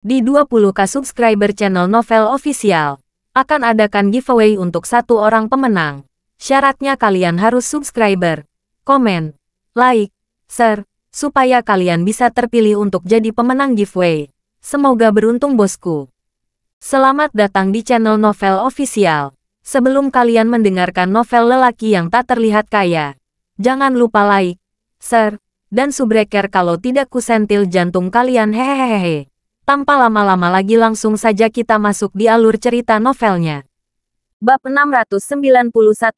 Di 20k subscriber channel Novel Official, akan adakan giveaway untuk satu orang pemenang. Syaratnya kalian harus subscriber, komen, like, share, supaya kalian bisa terpilih untuk jadi pemenang giveaway. Semoga beruntung bosku. Selamat datang di channel Novel Official. Sebelum kalian mendengarkan novel lelaki yang tak terlihat kaya, jangan lupa like, share, dan subbreaker kalau tidak kusentil jantung kalian hehehehe. Tanpa lama-lama lagi langsung saja kita masuk di alur cerita novelnya. Bab 691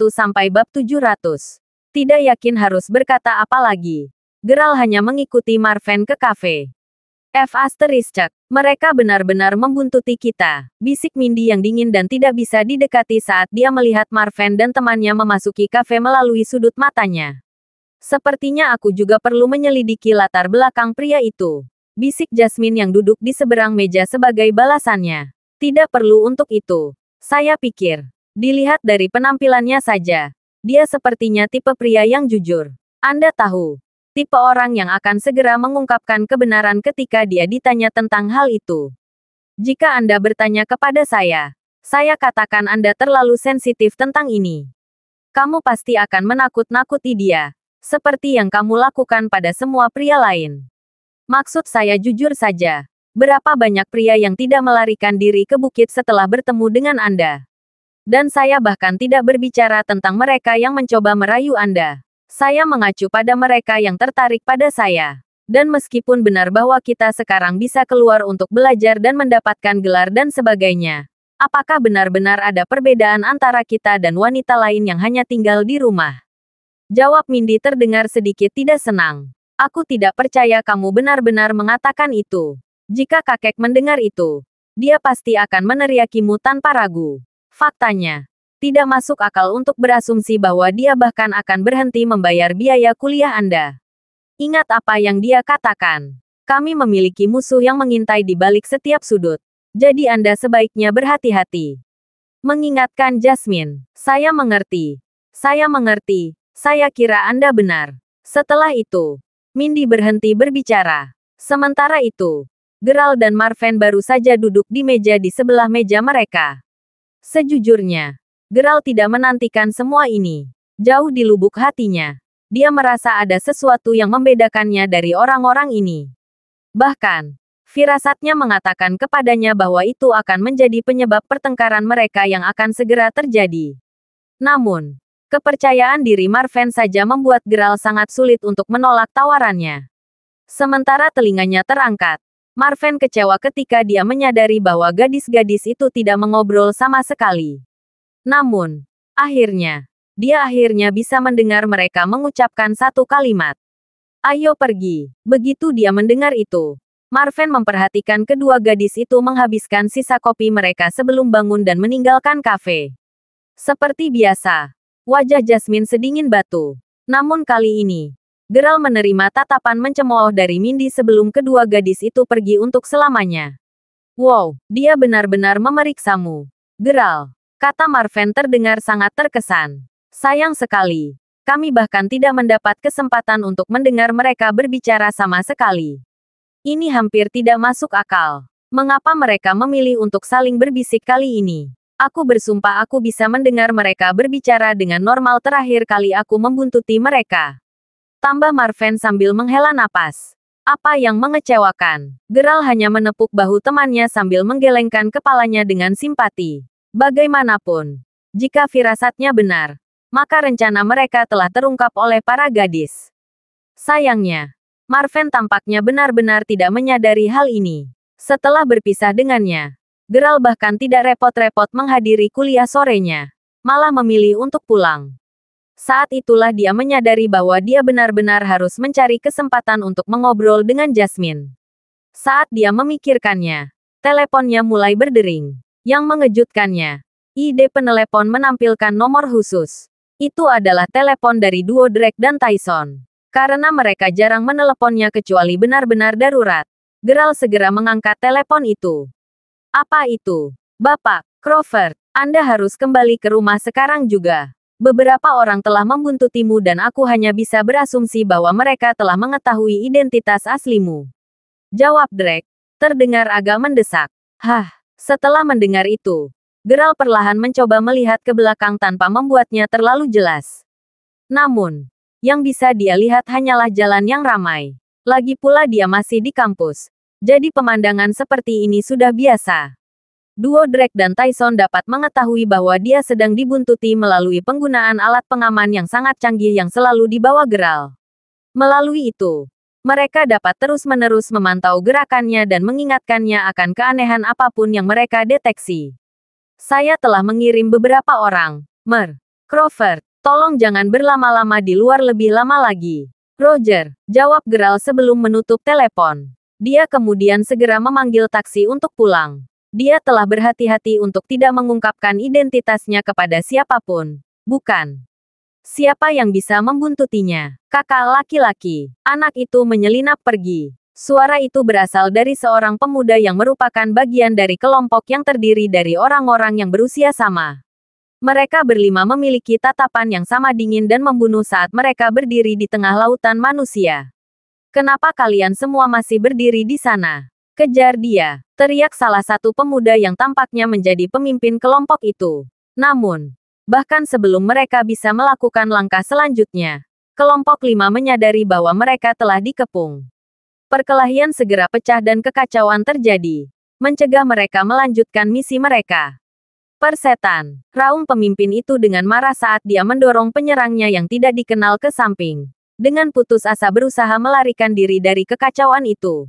sampai bab 700. Tidak yakin harus berkata apa lagi. Geralt hanya mengikuti Marven ke kafe. Mereka benar-benar membuntuti kita, bisik Mindy yang dingin dan tidak bisa didekati saat dia melihat Marven dan temannya memasuki kafe melalui sudut matanya. Sepertinya aku juga perlu menyelidiki latar belakang pria itu. Bisik Jasmine yang duduk di seberang meja sebagai balasannya. Tidak perlu untuk itu. Saya pikir. Dilihat dari penampilannya saja. Dia sepertinya tipe pria yang jujur. Anda tahu. Tipe orang yang akan segera mengungkapkan kebenaran ketika dia ditanya tentang hal itu. Jika Anda bertanya kepada saya katakan Anda terlalu sensitif tentang ini. Kamu pasti akan menakut-nakuti dia. Seperti yang kamu lakukan pada semua pria lain. Maksud saya jujur saja. Berapa banyak pria yang tidak melarikan diri ke bukit setelah bertemu dengan Anda? Dan saya bahkan tidak berbicara tentang mereka yang mencoba merayu Anda. Saya mengacu pada mereka yang tertarik pada saya. Dan meskipun benar bahwa kita sekarang bisa keluar untuk belajar dan mendapatkan gelar dan sebagainya, apakah benar-benar ada perbedaan antara kita dan wanita lain yang hanya tinggal di rumah? Jawab Mindy terdengar sedikit tidak senang. Aku tidak percaya kamu benar-benar mengatakan itu. Jika kakek mendengar itu, dia pasti akan meneriakimu tanpa ragu. Faktanya, tidak masuk akal untuk berasumsi bahwa dia bahkan akan berhenti membayar biaya kuliah Anda. Ingat apa yang dia katakan. Kami memiliki musuh yang mengintai di balik setiap sudut. Jadi Anda sebaiknya berhati-hati. Mengingatkan Jasmine. Saya mengerti. Saya kira Anda benar. Setelah itu, Mindy berhenti berbicara. Sementara itu, Geralt dan Marven baru saja duduk di meja di sebelah meja mereka. Sejujurnya, Geralt tidak menantikan semua ini. Jauh di lubuk hatinya, dia merasa ada sesuatu yang membedakannya dari orang-orang ini. Bahkan, firasatnya mengatakan kepadanya bahwa itu akan menjadi penyebab pertengkaran mereka yang akan segera terjadi. Namun, kepercayaan diri Marven saja membuat Geralt sangat sulit untuk menolak tawarannya. Sementara telinganya terangkat, Marven kecewa ketika dia menyadari bahwa gadis-gadis itu tidak mengobrol sama sekali. Namun, dia akhirnya bisa mendengar mereka mengucapkan satu kalimat. Ayo pergi. Begitu dia mendengar itu, Marven memperhatikan kedua gadis itu menghabiskan sisa kopi mereka sebelum bangun dan meninggalkan kafe. Seperti biasa, wajah Jasmine sedingin batu. Namun kali ini, Geralt menerima tatapan mencemooh dari Mindy sebelum kedua gadis itu pergi untuk selamanya. Wow, dia benar-benar memeriksamu. Geralt, kata Marven terdengar sangat terkesan. Sayang sekali. Kami bahkan tidak mendapat kesempatan untuk mendengar mereka berbicara sama sekali. Ini hampir tidak masuk akal. Mengapa mereka memilih untuk saling berbisik kali ini? Aku bersumpah aku bisa mendengar mereka berbicara dengan normal terakhir kali aku membuntuti mereka. Tambah Marven sambil menghela napas. Apa yang mengecewakan? Geralt hanya menepuk bahu temannya sambil menggelengkan kepalanya dengan simpati. Bagaimanapun, jika firasatnya benar, maka rencana mereka telah terungkap oleh para gadis. Sayangnya, Marven tampaknya benar-benar tidak menyadari hal ini. Setelah berpisah dengannya, Geralt bahkan tidak repot-repot menghadiri kuliah sorenya, malah memilih untuk pulang. Saat itulah dia menyadari bahwa dia benar-benar harus mencari kesempatan untuk mengobrol dengan Jasmine. Saat dia memikirkannya, teleponnya mulai berdering. Yang mengejutkannya, ide penelepon menampilkan nomor khusus. Itu adalah telepon dari duo Drake dan Tyson. Karena mereka jarang meneleponnya kecuali benar-benar darurat, Geralt segera mengangkat telepon itu. Apa itu? Bapak, Crawford, Anda harus kembali ke rumah sekarang juga. Beberapa orang telah membuntutimu dan aku hanya bisa berasumsi bahwa mereka telah mengetahui identitas aslimu. Jawab Drake. Terdengar agak mendesak. Hah, setelah mendengar itu, Geralt perlahan mencoba melihat ke belakang tanpa membuatnya terlalu jelas. Namun, yang bisa dia lihat hanyalah jalan yang ramai. Lagi pula dia masih di kampus. Jadi pemandangan seperti ini sudah biasa. Duo Drake dan Tyson dapat mengetahui bahwa dia sedang dibuntuti melalui penggunaan alat pengaman yang sangat canggih yang selalu dibawa Geralt. Melalui itu, mereka dapat terus-menerus memantau gerakannya dan mengingatkannya akan keanehan apapun yang mereka deteksi. Saya telah mengirim beberapa orang. Mer. Crawford, tolong jangan berlama-lama di luar lebih lama lagi. Roger, jawab Geralt sebelum menutup telepon. Dia kemudian segera memanggil taksi untuk pulang. Dia telah berhati-hati untuk tidak mengungkapkan identitasnya kepada siapapun. Bukan. Siapa yang bisa membuntutinya? Kakak laki-laki. Anak itu menyelinap pergi. Suara itu berasal dari seorang pemuda yang merupakan bagian dari kelompok yang terdiri dari orang-orang yang berusia sama. Mereka berlima memiliki tatapan yang sama dingin dan membunuh saat mereka berdiri di tengah lautan manusia. Kenapa kalian semua masih berdiri di sana? Kejar dia, teriak salah satu pemuda yang tampaknya menjadi pemimpin kelompok itu. Namun, bahkan sebelum mereka bisa melakukan langkah selanjutnya, kelompok 5 menyadari bahwa mereka telah dikepung. Perkelahian segera pecah dan kekacauan terjadi, mencegah mereka melanjutkan misi mereka. Persetan, raung pemimpin itu dengan marah saat dia mendorong penyerangnya yang tidak dikenal ke samping. Dengan putus asa berusaha melarikan diri dari kekacauan itu.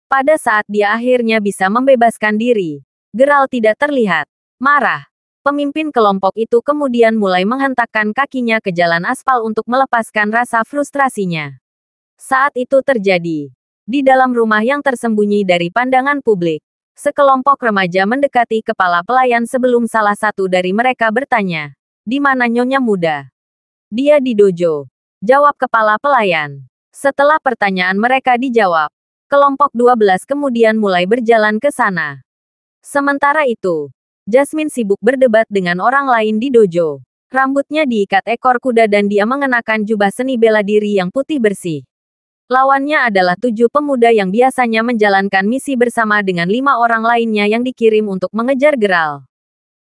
Pada saat dia akhirnya bisa membebaskan diri, Geralt tidak terlihat. Marah. Pemimpin kelompok itu kemudian mulai menghentakkan kakinya ke jalan aspal untuk melepaskan rasa frustrasinya. Saat itu terjadi. Di dalam rumah yang tersembunyi dari pandangan publik, sekelompok remaja mendekati kepala pelayan sebelum salah satu dari mereka bertanya, "Di mana Nyonya Muda?" "Dia di dojo," jawab kepala pelayan. Setelah pertanyaan mereka dijawab, kelompok 12 kemudian mulai berjalan ke sana. Sementara itu, Jasmine sibuk berdebat dengan orang lain di dojo. Rambutnya diikat ekor kuda dan dia mengenakan jubah seni bela diri yang putih bersih. Lawannya adalah 7 pemuda yang biasanya menjalankan misi bersama dengan 5 orang lainnya yang dikirim untuk mengejar Geralt.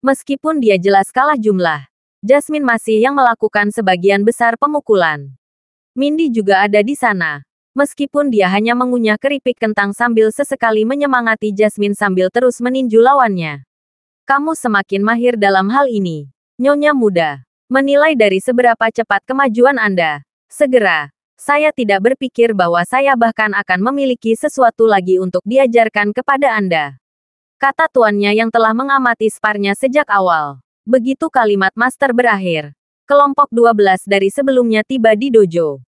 Meskipun dia jelas kalah jumlah, Jasmine masih yang melakukan sebagian besar pemukulan. Mindy juga ada di sana. Meskipun dia hanya mengunyah keripik kentang sambil sesekali menyemangati Jasmine sambil terus meninju lawannya. Kamu semakin mahir dalam hal ini, Nyonya Muda. Menilai dari seberapa cepat kemajuan Anda. Segera, saya tidak berpikir bahwa saya bahkan akan memiliki sesuatu lagi untuk diajarkan kepada Anda. Kata tuannya yang telah mengamati sparnya sejak awal. Begitu kalimat master berakhir, kelompok 12 dari sebelumnya tiba di dojo.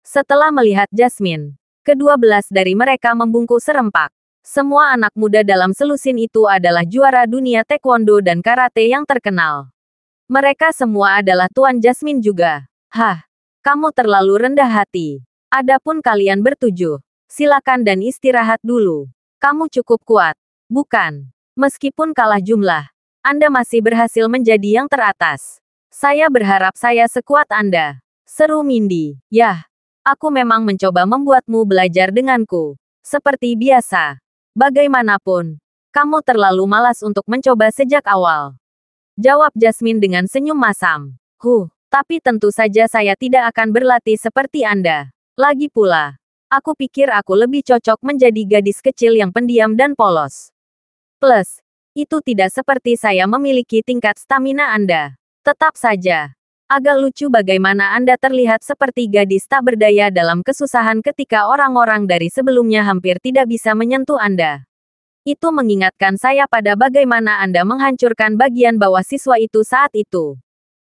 Setelah melihat Jasmine, ke-12 dari mereka membungkuk serempak. Semua anak muda dalam selusin itu adalah juara dunia taekwondo dan karate yang terkenal. Mereka semua adalah Tuan Jasmine juga. Hah, kamu terlalu rendah hati. Adapun kalian bertujuh, silakan dan istirahat dulu. Kamu cukup kuat, bukan? Meskipun kalah jumlah, Anda masih berhasil menjadi yang teratas. Saya berharap saya sekuat Anda. Seru Mindy. Yah. Aku memang mencoba membuatmu belajar denganku. Seperti biasa. Bagaimanapun, kamu terlalu malas untuk mencoba sejak awal. Jawab Jasmine dengan senyum masam. Tapi tentu saja saya tidak akan berlatih seperti Anda. Lagi pula, aku pikir aku lebih cocok menjadi gadis kecil yang pendiam dan polos. Plus, itu tidak seperti saya memiliki tingkat stamina Anda. Tetap saja. Agak lucu bagaimana Anda terlihat seperti gadis tak berdaya dalam kesusahan ketika orang-orang dari sebelumnya hampir tidak bisa menyentuh Anda. Itu mengingatkan saya pada bagaimana Anda menghancurkan bagian bawah siswa itu saat itu.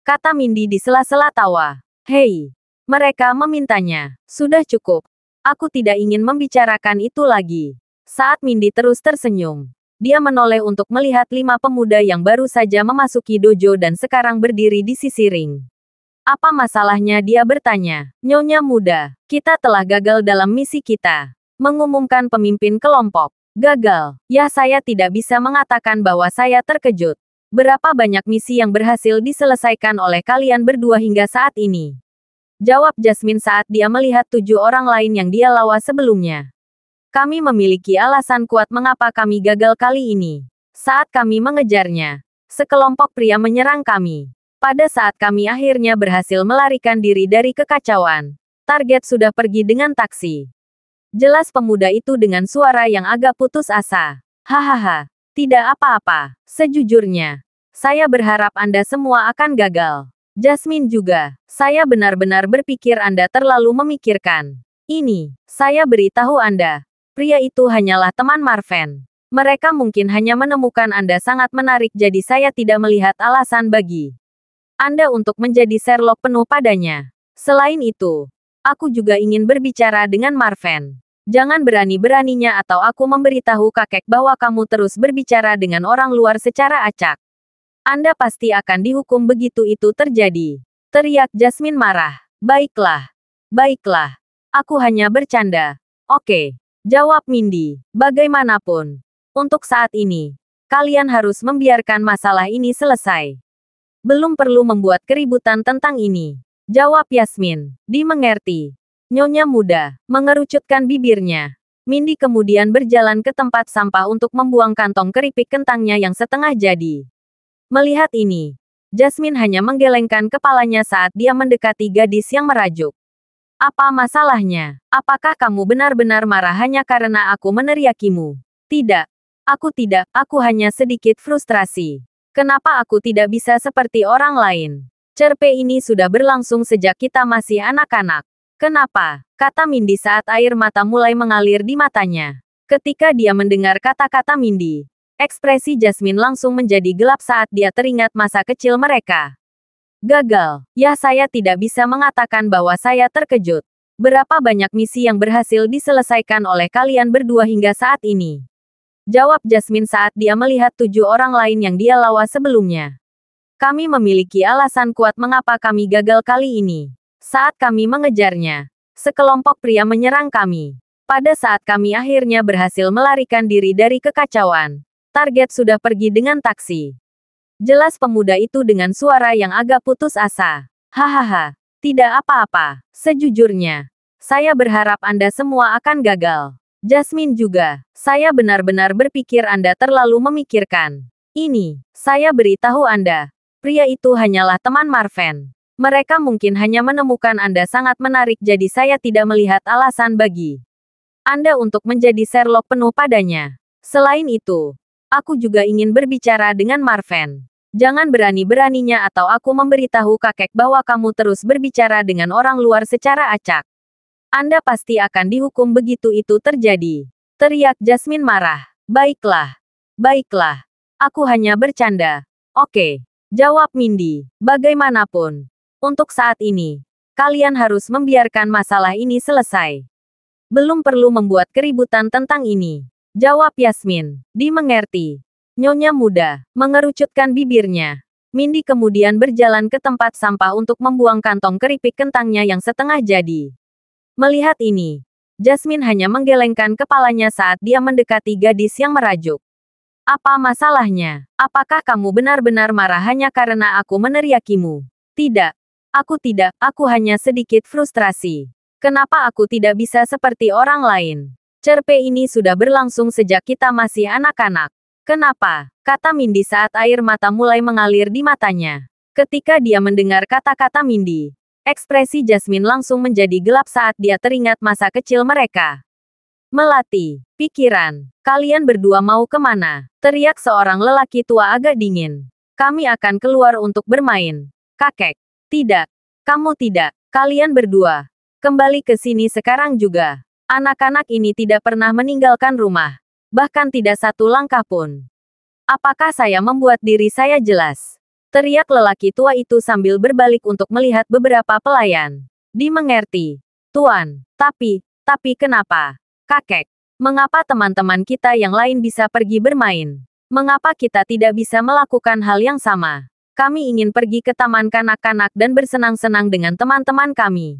Kata Mindy di sela-sela tawa. Hei, mereka memintanya. Sudah cukup. Aku tidak ingin membicarakan itu lagi. Saat Mindy terus tersenyum, dia menoleh untuk melihat 5 pemuda yang baru saja memasuki dojo dan sekarang berdiri di sisi ring. Apa masalahnya? Dia bertanya. Nyonya Muda, kita telah gagal dalam misi kita. Mengumumkan pemimpin kelompok. Gagal. Ya, saya tidak bisa mengatakan bahwa saya terkejut. Berapa banyak misi yang berhasil diselesaikan oleh kalian berdua hingga saat ini? Jawab Jasmine saat dia melihat 7 orang lain yang dia lawan sebelumnya. Kami memiliki alasan kuat mengapa kami gagal kali ini. Saat kami mengejarnya, sekelompok pria menyerang kami. Pada saat kami akhirnya berhasil melarikan diri dari kekacauan, target sudah pergi dengan taksi. Jelas pemuda itu dengan suara yang agak putus asa. Hahaha, tidak apa-apa. Sejujurnya, saya berharap Anda semua akan gagal. Jasmine juga. Saya benar-benar berpikir Anda terlalu memikirkan. Ini, saya beritahu Anda. Pria itu hanyalah teman Marven. Mereka mungkin hanya menemukan Anda sangat menarik, jadi saya tidak melihat alasan bagi Anda untuk menjadi Sherlock penuh padanya. Selain itu, aku juga ingin berbicara dengan Marven. Jangan berani-beraninya atau aku memberitahu kakek bahwa kamu terus berbicara dengan orang luar secara acak. Anda pasti akan dihukum begitu itu terjadi. Teriak Jasmine marah. Baiklah. Baiklah. Aku hanya bercanda. Oke. Jawab Mindy. Bagaimanapun. Untuk saat ini, kalian harus membiarkan masalah ini selesai. Belum perlu membuat keributan tentang ini. Jawab Yasmin. Dimengerti. Nyonya muda, mengerucutkan bibirnya. Mindy kemudian berjalan ke tempat sampah untuk membuang kantong keripik kentangnya yang setengah jadi. Melihat ini, Jasmine hanya menggelengkan kepalanya saat dia mendekati gadis yang merajuk. Apa masalahnya? Apakah kamu benar-benar marah hanya karena aku meneriakimu? Tidak. Aku hanya sedikit frustrasi. Kenapa aku tidak bisa seperti orang lain? Cerpe ini sudah berlangsung sejak kita masih anak-anak. Kenapa? Kata Mindy saat air mata mulai mengalir di matanya. Ketika dia mendengar kata-kata Mindy, ekspresi Jasmine langsung menjadi gelap saat dia teringat masa kecil mereka. Gagal. Ya, saya tidak bisa mengatakan bahwa saya terkejut. Berapa banyak misi yang berhasil diselesaikan oleh kalian berdua hingga saat ini? Jawab Jasmine saat dia melihat 7 orang lain yang dia lawan sebelumnya. Kami memiliki alasan kuat mengapa kami gagal kali ini. Saat kami mengejarnya, sekelompok pria menyerang kami. Pada saat kami akhirnya berhasil melarikan diri dari kekacauan, target sudah pergi dengan taksi. Jelas pemuda itu dengan suara yang agak putus asa. Hahaha, tidak apa-apa. Sejujurnya, saya berharap Anda semua akan gagal. Jasmine juga. Saya benar-benar berpikir Anda terlalu memikirkan. Ini, saya beritahu Anda. Pria itu hanyalah teman Marven. Mereka mungkin hanya menemukan Anda sangat menarik, jadi saya tidak melihat alasan bagi Anda untuk menjadi Sherlock penuh padanya. Selain itu, aku juga ingin berbicara dengan Marven. Jangan berani-beraninya atau aku memberitahu kakek bahwa kamu terus berbicara dengan orang luar secara acak. Anda pasti akan dihukum begitu itu terjadi. Teriak Jasmine marah. Baiklah. Baiklah. Aku hanya bercanda. Oke. Jawab Mindy. Bagaimanapun. Untuk saat ini, kalian harus membiarkan masalah ini selesai. Belum perlu membuat keributan tentang ini. Jawab Yasmin. Dimengerti. Nyonya muda, mengerucutkan bibirnya. Mindy kemudian berjalan ke tempat sampah untuk membuang kantong keripik kentangnya yang setengah jadi. Melihat ini, Jasmine hanya menggelengkan kepalanya saat dia mendekati gadis yang merajuk. Apa masalahnya? Apakah kamu benar-benar marah hanya karena aku meneriakimu? Tidak. Aku hanya sedikit frustrasi. Kenapa aku tidak bisa seperti orang lain? Cerpe ini sudah berlangsung sejak kita masih anak-anak. Kenapa? Kata Mindy saat air mata mulai mengalir di matanya. Ketika dia mendengar kata-kata Mindy, ekspresi Jasmine langsung menjadi gelap saat dia teringat masa kecil mereka. Melati, pikiran, kalian berdua mau kemana? Teriak seorang lelaki tua agak dingin. Kami akan keluar untuk bermain. Kakek. Tidak. Kamu tidak. Kalian berdua. Kembali ke sini sekarang juga. Anak-anak ini tidak pernah meninggalkan rumah. Bahkan tidak satu langkah pun. Apakah saya membuat diri saya jelas? Teriak lelaki tua itu sambil berbalik untuk melihat beberapa pelayan. Dimengerti. Tuan. Tapi kenapa? Kakek. Mengapa teman-teman kita yang lain bisa pergi bermain? Mengapa kita tidak bisa melakukan hal yang sama? Kami ingin pergi ke taman kanak-kanak dan bersenang-senang dengan teman-teman kami.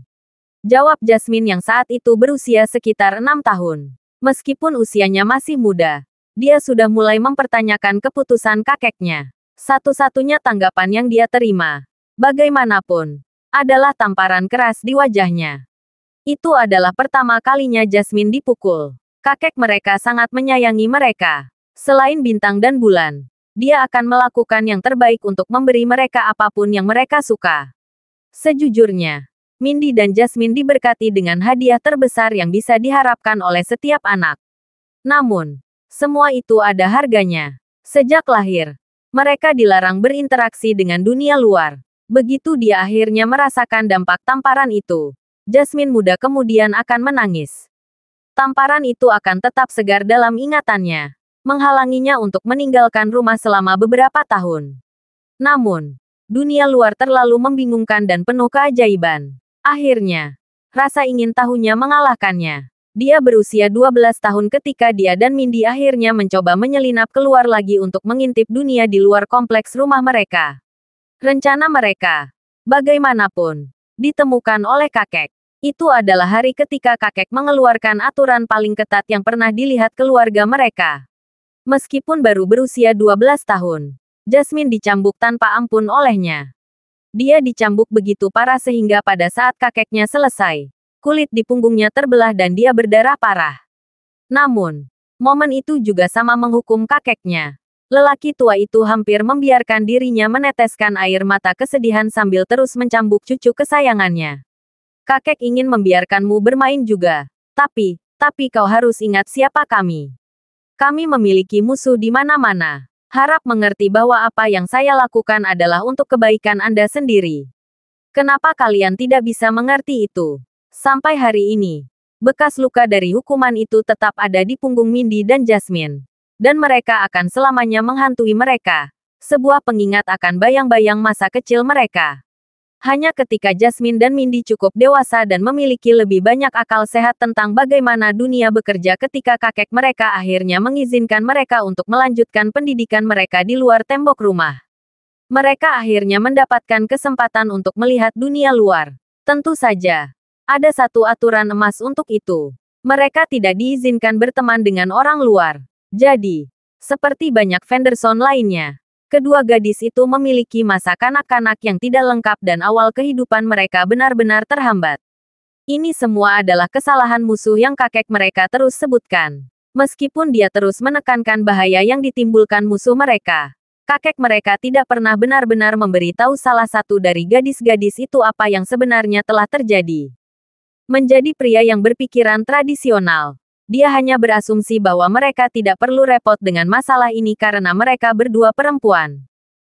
Jawab Jasmine yang saat itu berusia sekitar 6 tahun. Meskipun usianya masih muda, dia sudah mulai mempertanyakan keputusan kakeknya. Satu-satunya tanggapan yang dia terima, bagaimanapun, adalah tamparan keras di wajahnya. Itu adalah pertama kalinya Jasmine dipukul. Kakek mereka sangat menyayangi mereka. Selain bintang dan bulan, dia akan melakukan yang terbaik untuk memberi mereka apapun yang mereka suka. Sejujurnya, Mindy dan Jasmine diberkati dengan hadiah terbesar yang bisa diharapkan oleh setiap anak. Namun, semua itu ada harganya. Sejak lahir, mereka dilarang berinteraksi dengan dunia luar. Begitu dia akhirnya merasakan dampak tamparan itu, Jasmine muda kemudian akan menangis. Tamparan itu akan tetap segar dalam ingatannya, menghalanginya untuk meninggalkan rumah selama beberapa tahun. Namun, dunia luar terlalu membingungkan dan penuh keajaiban. Akhirnya, rasa ingin tahunya mengalahkannya. Dia berusia 12 tahun ketika dia dan Mindy akhirnya mencoba menyelinap keluar lagi untuk mengintip dunia di luar kompleks rumah mereka. Rencana mereka, bagaimanapun, ditemukan oleh kakek. Itu adalah hari ketika kakek mengeluarkan aturan paling ketat yang pernah dilihat keluarga mereka. Meskipun baru berusia 12 tahun, Jasmine dicambuk tanpa ampun olehnya. Dia dicambuk begitu parah sehingga pada saat kakeknya selesai, kulit di punggungnya terbelah dan dia berdarah parah. Namun, momen itu juga sama menghukum kakeknya. Lelaki tua itu hampir membiarkan dirinya meneteskan air mata kesedihan sambil terus mencambuk cucu kesayangannya. Kakek ingin membiarkanmu bermain juga. Tapi kau harus ingat siapa kami. Kami memiliki musuh di mana-mana. Harap mengerti bahwa apa yang saya lakukan adalah untuk kebaikan Anda sendiri. Kenapa kalian tidak bisa mengerti itu? Sampai hari ini, bekas luka dari hukuman itu tetap ada di punggung Mindy dan Jasmine. Dan mereka akan selamanya menghantui mereka. Sebuah pengingat akan bayang-bayang masa kecil mereka. Hanya ketika Jasmine dan Mindy cukup dewasa dan memiliki lebih banyak akal sehat tentang bagaimana dunia bekerja ketika kakek mereka akhirnya mengizinkan mereka untuk melanjutkan pendidikan mereka di luar tembok rumah. Mereka akhirnya mendapatkan kesempatan untuk melihat dunia luar. Tentu saja, ada satu aturan emas untuk itu. Mereka tidak diizinkan berteman dengan orang luar. Jadi, seperti banyak Fenderson lainnya, kedua gadis itu memiliki masa kanak-kanak yang tidak lengkap dan awal kehidupan mereka benar-benar terhambat. Ini semua adalah kesalahan musuh yang kakek mereka terus sebutkan. Meskipun dia terus menekankan bahaya yang ditimbulkan musuh mereka, kakek mereka tidak pernah benar-benar memberitahu salah satu dari gadis-gadis itu apa yang sebenarnya telah terjadi. Menjadi pria yang berpikiran tradisional, dia hanya berasumsi bahwa mereka tidak perlu repot dengan masalah ini karena mereka berdua perempuan.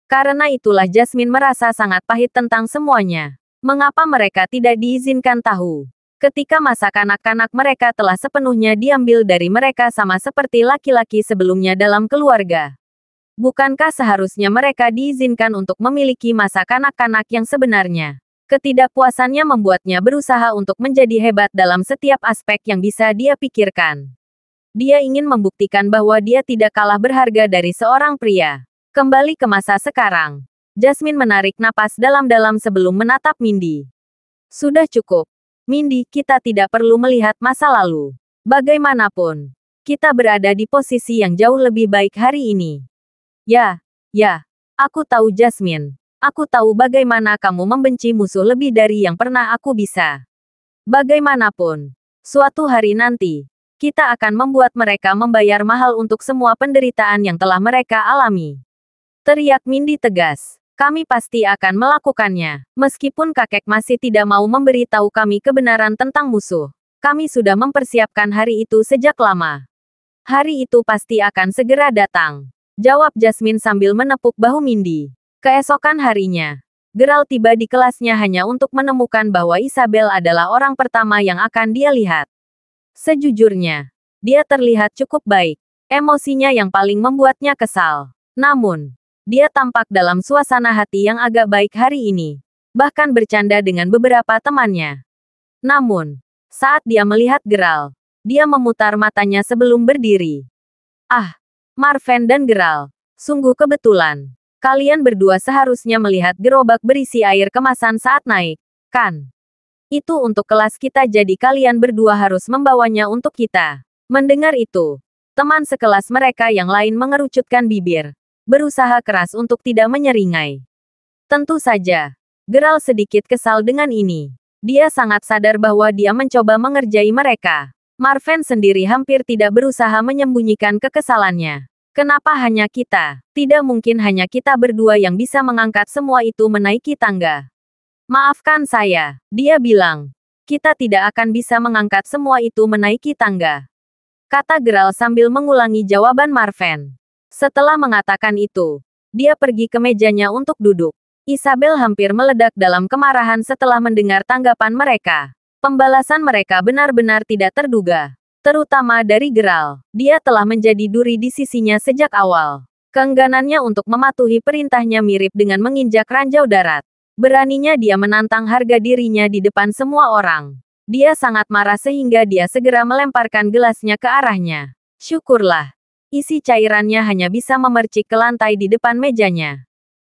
Karena itulah Jasmine merasa sangat pahit tentang semuanya. Mengapa mereka tidak diizinkan tahu? Ketika masa kanak-kanak mereka telah sepenuhnya diambil dari mereka sama seperti laki-laki sebelumnya dalam keluarga. Bukankah seharusnya mereka diizinkan untuk memiliki masa kanak-kanak yang sebenarnya? Ketidakpuasannya membuatnya berusaha untuk menjadi hebat dalam setiap aspek yang bisa dia pikirkan. Dia ingin membuktikan bahwa dia tidak kalah berharga dari seorang pria. Kembali ke masa sekarang. Jasmine menarik napas dalam-dalam sebelum menatap Mindy. Sudah cukup. Mindy, kita tidak perlu melihat masa lalu. Bagaimanapun, kita berada di posisi yang jauh lebih baik hari ini. Ya, aku tahu Jasmine. Aku tahu bagaimana kamu membenci musuh lebih dari yang pernah aku bisa. Bagaimanapun, suatu hari nanti, kita akan membuat mereka membayar mahal untuk semua penderitaan yang telah mereka alami. Teriak Mindy tegas. Kami pasti akan melakukannya. Meskipun kakek masih tidak mau memberitahu kami kebenaran tentang musuh, kami sudah mempersiapkan hari itu sejak lama. Hari itu pasti akan segera datang. Jawab Jasmine sambil menepuk bahu Mindy. Keesokan harinya, Geralt tiba di kelasnya hanya untuk menemukan bahwa Isabel adalah orang pertama yang akan dia lihat. Sejujurnya, dia terlihat cukup baik. Emosinya yang paling membuatnya kesal. Namun, dia tampak dalam suasana hati yang agak baik hari ini. Bahkan bercanda dengan beberapa temannya. Namun, saat dia melihat Geralt, dia memutar matanya sebelum berdiri. Ah, Marven dan Geralt, sungguh kebetulan. Kalian berdua seharusnya melihat gerobak berisi air kemasan saat naik, kan? Itu untuk kelas kita jadi kalian berdua harus membawanya untuk kita. Mendengar itu, teman sekelas mereka yang lain mengerucutkan bibir, berusaha keras untuk tidak menyeringai. Tentu saja, Geralt sedikit kesal dengan ini. Dia sangat sadar bahwa dia mencoba mengerjai mereka. Marven sendiri hampir tidak berusaha menyembunyikan kekesalannya. Kenapa hanya kita? Tidak mungkin hanya kita berdua yang bisa mengangkat semua itu menaiki tangga. Maafkan saya, dia bilang. Kita tidak akan bisa mengangkat semua itu menaiki tangga. Kata Geralt sambil mengulangi jawaban Marven. Setelah mengatakan itu, dia pergi ke mejanya untuk duduk. Isabel hampir meledak dalam kemarahan setelah mendengar tanggapan mereka. Pembalasan mereka benar-benar tidak terduga. Terutama dari Geralt. Dia telah menjadi duri di sisinya sejak awal. Keengganannya untuk mematuhi perintahnya mirip dengan menginjak ranjau darat. Beraninya dia menantang harga dirinya di depan semua orang. Dia sangat marah sehingga dia segera melemparkan gelasnya ke arahnya. Syukurlah. Isi cairannya hanya bisa memercik ke lantai di depan mejanya.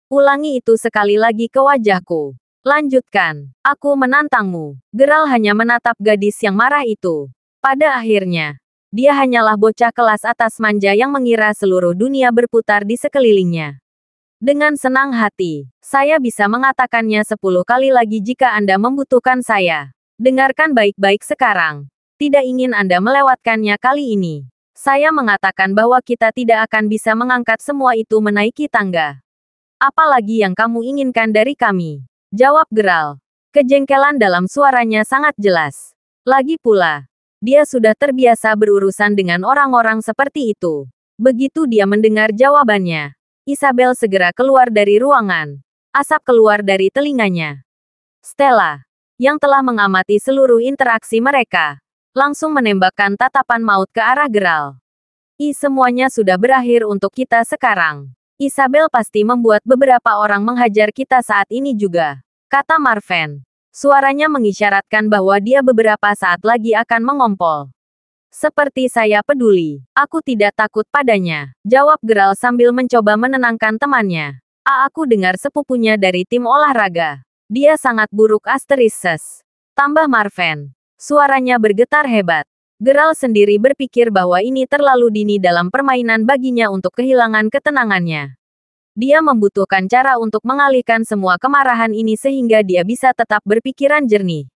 Ulangi itu sekali lagi ke wajahku. Lanjutkan. Aku menantangmu. Geralt hanya menatap gadis yang marah itu. Pada akhirnya, dia hanyalah bocah kelas atas manja yang mengira seluruh dunia berputar di sekelilingnya. Dengan senang hati, saya bisa mengatakannya 10 kali lagi jika Anda membutuhkan saya. Dengarkan baik-baik sekarang. Tidak ingin Anda melewatkannya kali ini. Saya mengatakan bahwa kita tidak akan bisa mengangkat semua itu menaiki tangga. Apalagi yang kamu inginkan dari kami? Jawab Geralt. Kejengkelan dalam suaranya sangat jelas. Lagi pula, dia sudah terbiasa berurusan dengan orang-orang seperti itu. Begitu dia mendengar jawabannya, Isabel segera keluar dari ruangan. Asap keluar dari telinganya. Stella, yang telah mengamati seluruh interaksi mereka, langsung menembakkan tatapan maut ke arah Geralt. Semuanya sudah berakhir untuk kita sekarang. Isabel pasti membuat beberapa orang menghajar kita saat ini juga, kata Marven. Suaranya mengisyaratkan bahwa dia beberapa saat lagi akan mengompol. Seperti saya peduli. Aku tidak takut padanya, jawab Geralt sambil mencoba menenangkan temannya. Aku dengar sepupunya dari tim olahraga. Dia sangat buruk asterises. Tambah Marven. Suaranya bergetar hebat. Geralt sendiri berpikir bahwa ini terlalu dini dalam permainan baginya untuk kehilangan ketenangannya. Dia membutuhkan cara untuk mengalihkan semua kemarahan ini sehingga dia bisa tetap berpikiran jernih.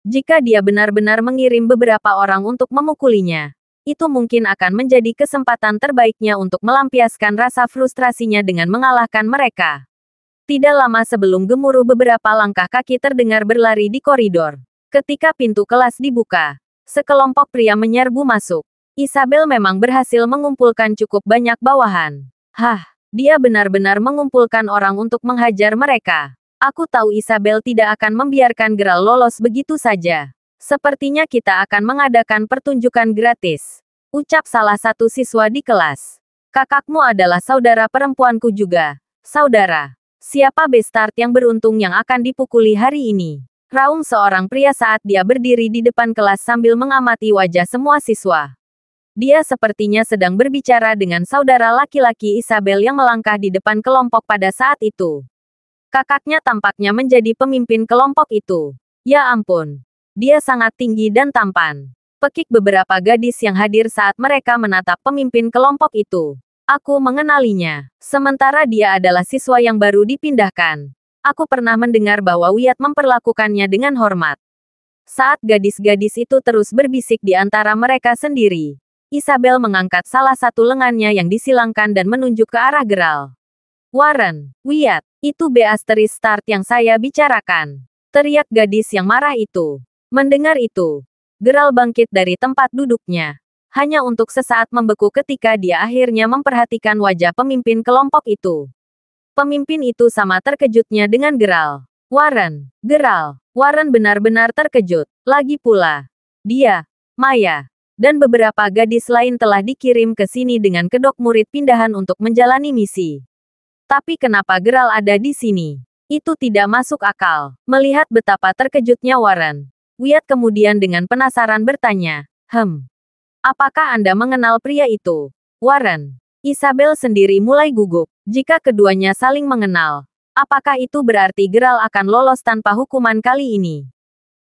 Jika dia benar-benar mengirim beberapa orang untuk memukulinya, itu mungkin akan menjadi kesempatan terbaiknya untuk melampiaskan rasa frustrasinya dengan mengalahkan mereka. Tidak lama sebelum gemuruh beberapa langkah kaki terdengar berlari di koridor. Ketika pintu kelas dibuka, sekelompok pria menyerbu masuk. Isabel memang berhasil mengumpulkan cukup banyak bawahan. Dia benar-benar mengumpulkan orang untuk menghajar mereka. Aku tahu Isabel tidak akan membiarkan Geralt lolos begitu saja. Sepertinya kita akan mengadakan pertunjukan gratis. Ucap salah satu siswa di kelas. Kakakmu adalah saudara perempuanku juga. Saudara, siapa bastard yang beruntung yang akan dipukuli hari ini? Raung seorang pria saat dia berdiri di depan kelas sambil mengamati wajah semua siswa. Dia sepertinya sedang berbicara dengan saudara laki-laki Isabel yang melangkah di depan kelompok pada saat itu. Kakaknya tampaknya menjadi pemimpin kelompok itu. Ya ampun. Dia sangat tinggi dan tampan. Pekik beberapa gadis yang hadir saat mereka menatap pemimpin kelompok itu. Aku mengenalinya. Sementara dia adalah siswa yang baru dipindahkan. Aku pernah mendengar bahwa Wyatt memperlakukannya dengan hormat. Saat gadis-gadis itu terus berbisik di antara mereka sendiri, Isabel mengangkat salah satu lengannya yang disilangkan dan menunjuk ke arah Geralt. Warren, Wyatt, itu bastard yang saya bicarakan. Teriak gadis yang marah itu. Mendengar itu, Geralt bangkit dari tempat duduknya. Hanya untuk sesaat membeku ketika dia akhirnya memperhatikan wajah pemimpin kelompok itu. Pemimpin itu sama terkejutnya dengan Geralt. Geralt. Warren benar-benar terkejut. Lagi pula, dia, Maya, dan beberapa gadis lain telah dikirim ke sini dengan kedok murid pindahan untuk menjalani misi. Tapi kenapa Geralt ada di sini? Itu tidak masuk akal. Melihat betapa terkejutnya Warren, Wyatt kemudian dengan penasaran bertanya, apakah Anda mengenal pria itu? Warren. Isabel sendiri mulai gugup. Jika keduanya saling mengenal, apakah itu berarti Geralt akan lolos tanpa hukuman kali ini?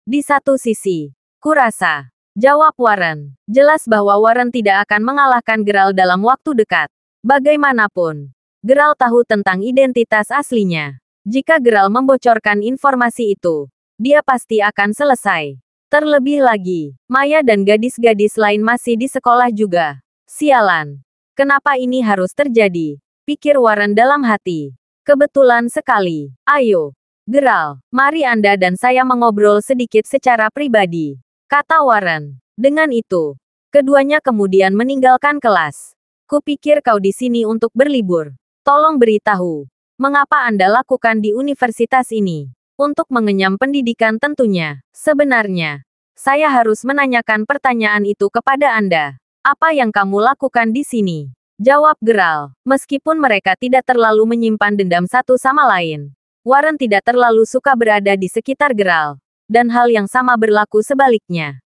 Di satu sisi, kurasa, jawab Warren. Jelas bahwa Warren tidak akan mengalahkan Geralt dalam waktu dekat. Bagaimanapun, Geralt tahu tentang identitas aslinya. Jika Geralt membocorkan informasi itu, dia pasti akan selesai. Terlebih lagi, Maya dan gadis-gadis lain masih di sekolah juga. Sialan. Kenapa ini harus terjadi? Pikir Warren dalam hati. Kebetulan sekali. Ayo, Geralt, mari Anda dan saya mengobrol sedikit secara pribadi, kata Warren. Dengan itu, keduanya kemudian meninggalkan kelas. Kupikir kau di sini untuk berlibur. Tolong beritahu, mengapa Anda lakukan di universitas ini? Untuk mengenyam pendidikan tentunya. Sebenarnya, saya harus menanyakan pertanyaan itu kepada Anda. Apa yang kamu lakukan di sini? Jawab Geralt. Meskipun mereka tidak terlalu menyimpan dendam satu sama lain, Warren tidak terlalu suka berada di sekitar Geralt. Dan hal yang sama berlaku sebaliknya.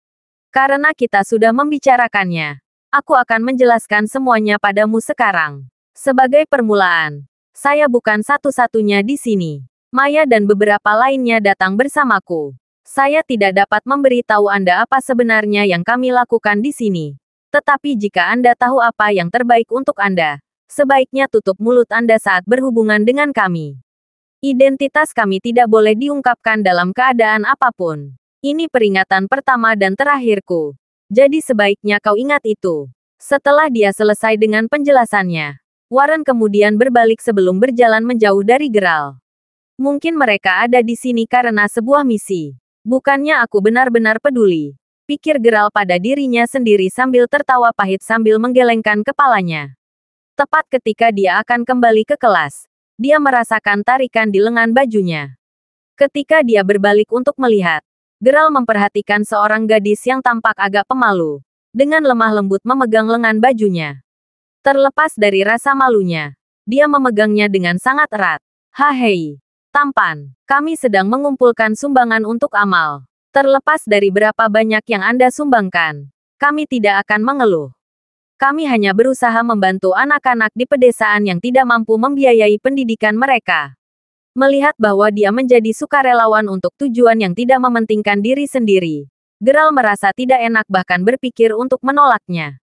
Karena kita sudah membicarakannya, aku akan menjelaskan semuanya padamu sekarang. Sebagai permulaan, saya bukan satu-satunya di sini. Maya dan beberapa lainnya datang bersamaku. Saya tidak dapat memberitahu Anda apa sebenarnya yang kami lakukan di sini. Tetapi jika Anda tahu apa yang terbaik untuk Anda, sebaiknya tutup mulut Anda saat berhubungan dengan kami. Identitas kami tidak boleh diungkapkan dalam keadaan apapun. Ini peringatan pertama dan terakhirku. Jadi sebaiknya kau ingat itu. Setelah dia selesai dengan penjelasannya, Warren kemudian berbalik sebelum berjalan menjauh dari Geralt. Mungkin mereka ada di sini karena sebuah misi. Bukannya aku benar-benar peduli. Pikir Geralt pada dirinya sendiri sambil tertawa pahit sambil menggelengkan kepalanya. Tepat ketika dia akan kembali ke kelas, dia merasakan tarikan di lengan bajunya. Ketika dia berbalik untuk melihat, Geralt memperhatikan seorang gadis yang tampak agak pemalu, dengan lemah lembut memegang lengan bajunya. Terlepas dari rasa malunya, dia memegangnya dengan sangat erat. Hahei, tampan, kami sedang mengumpulkan sumbangan untuk amal. Terlepas dari berapa banyak yang Anda sumbangkan, kami tidak akan mengeluh. Kami hanya berusaha membantu anak-anak di pedesaan yang tidak mampu membiayai pendidikan mereka. Melihat bahwa dia menjadi sukarelawan untuk tujuan yang tidak mementingkan diri sendiri, Geralt merasa tidak enak bahkan berpikir untuk menolaknya.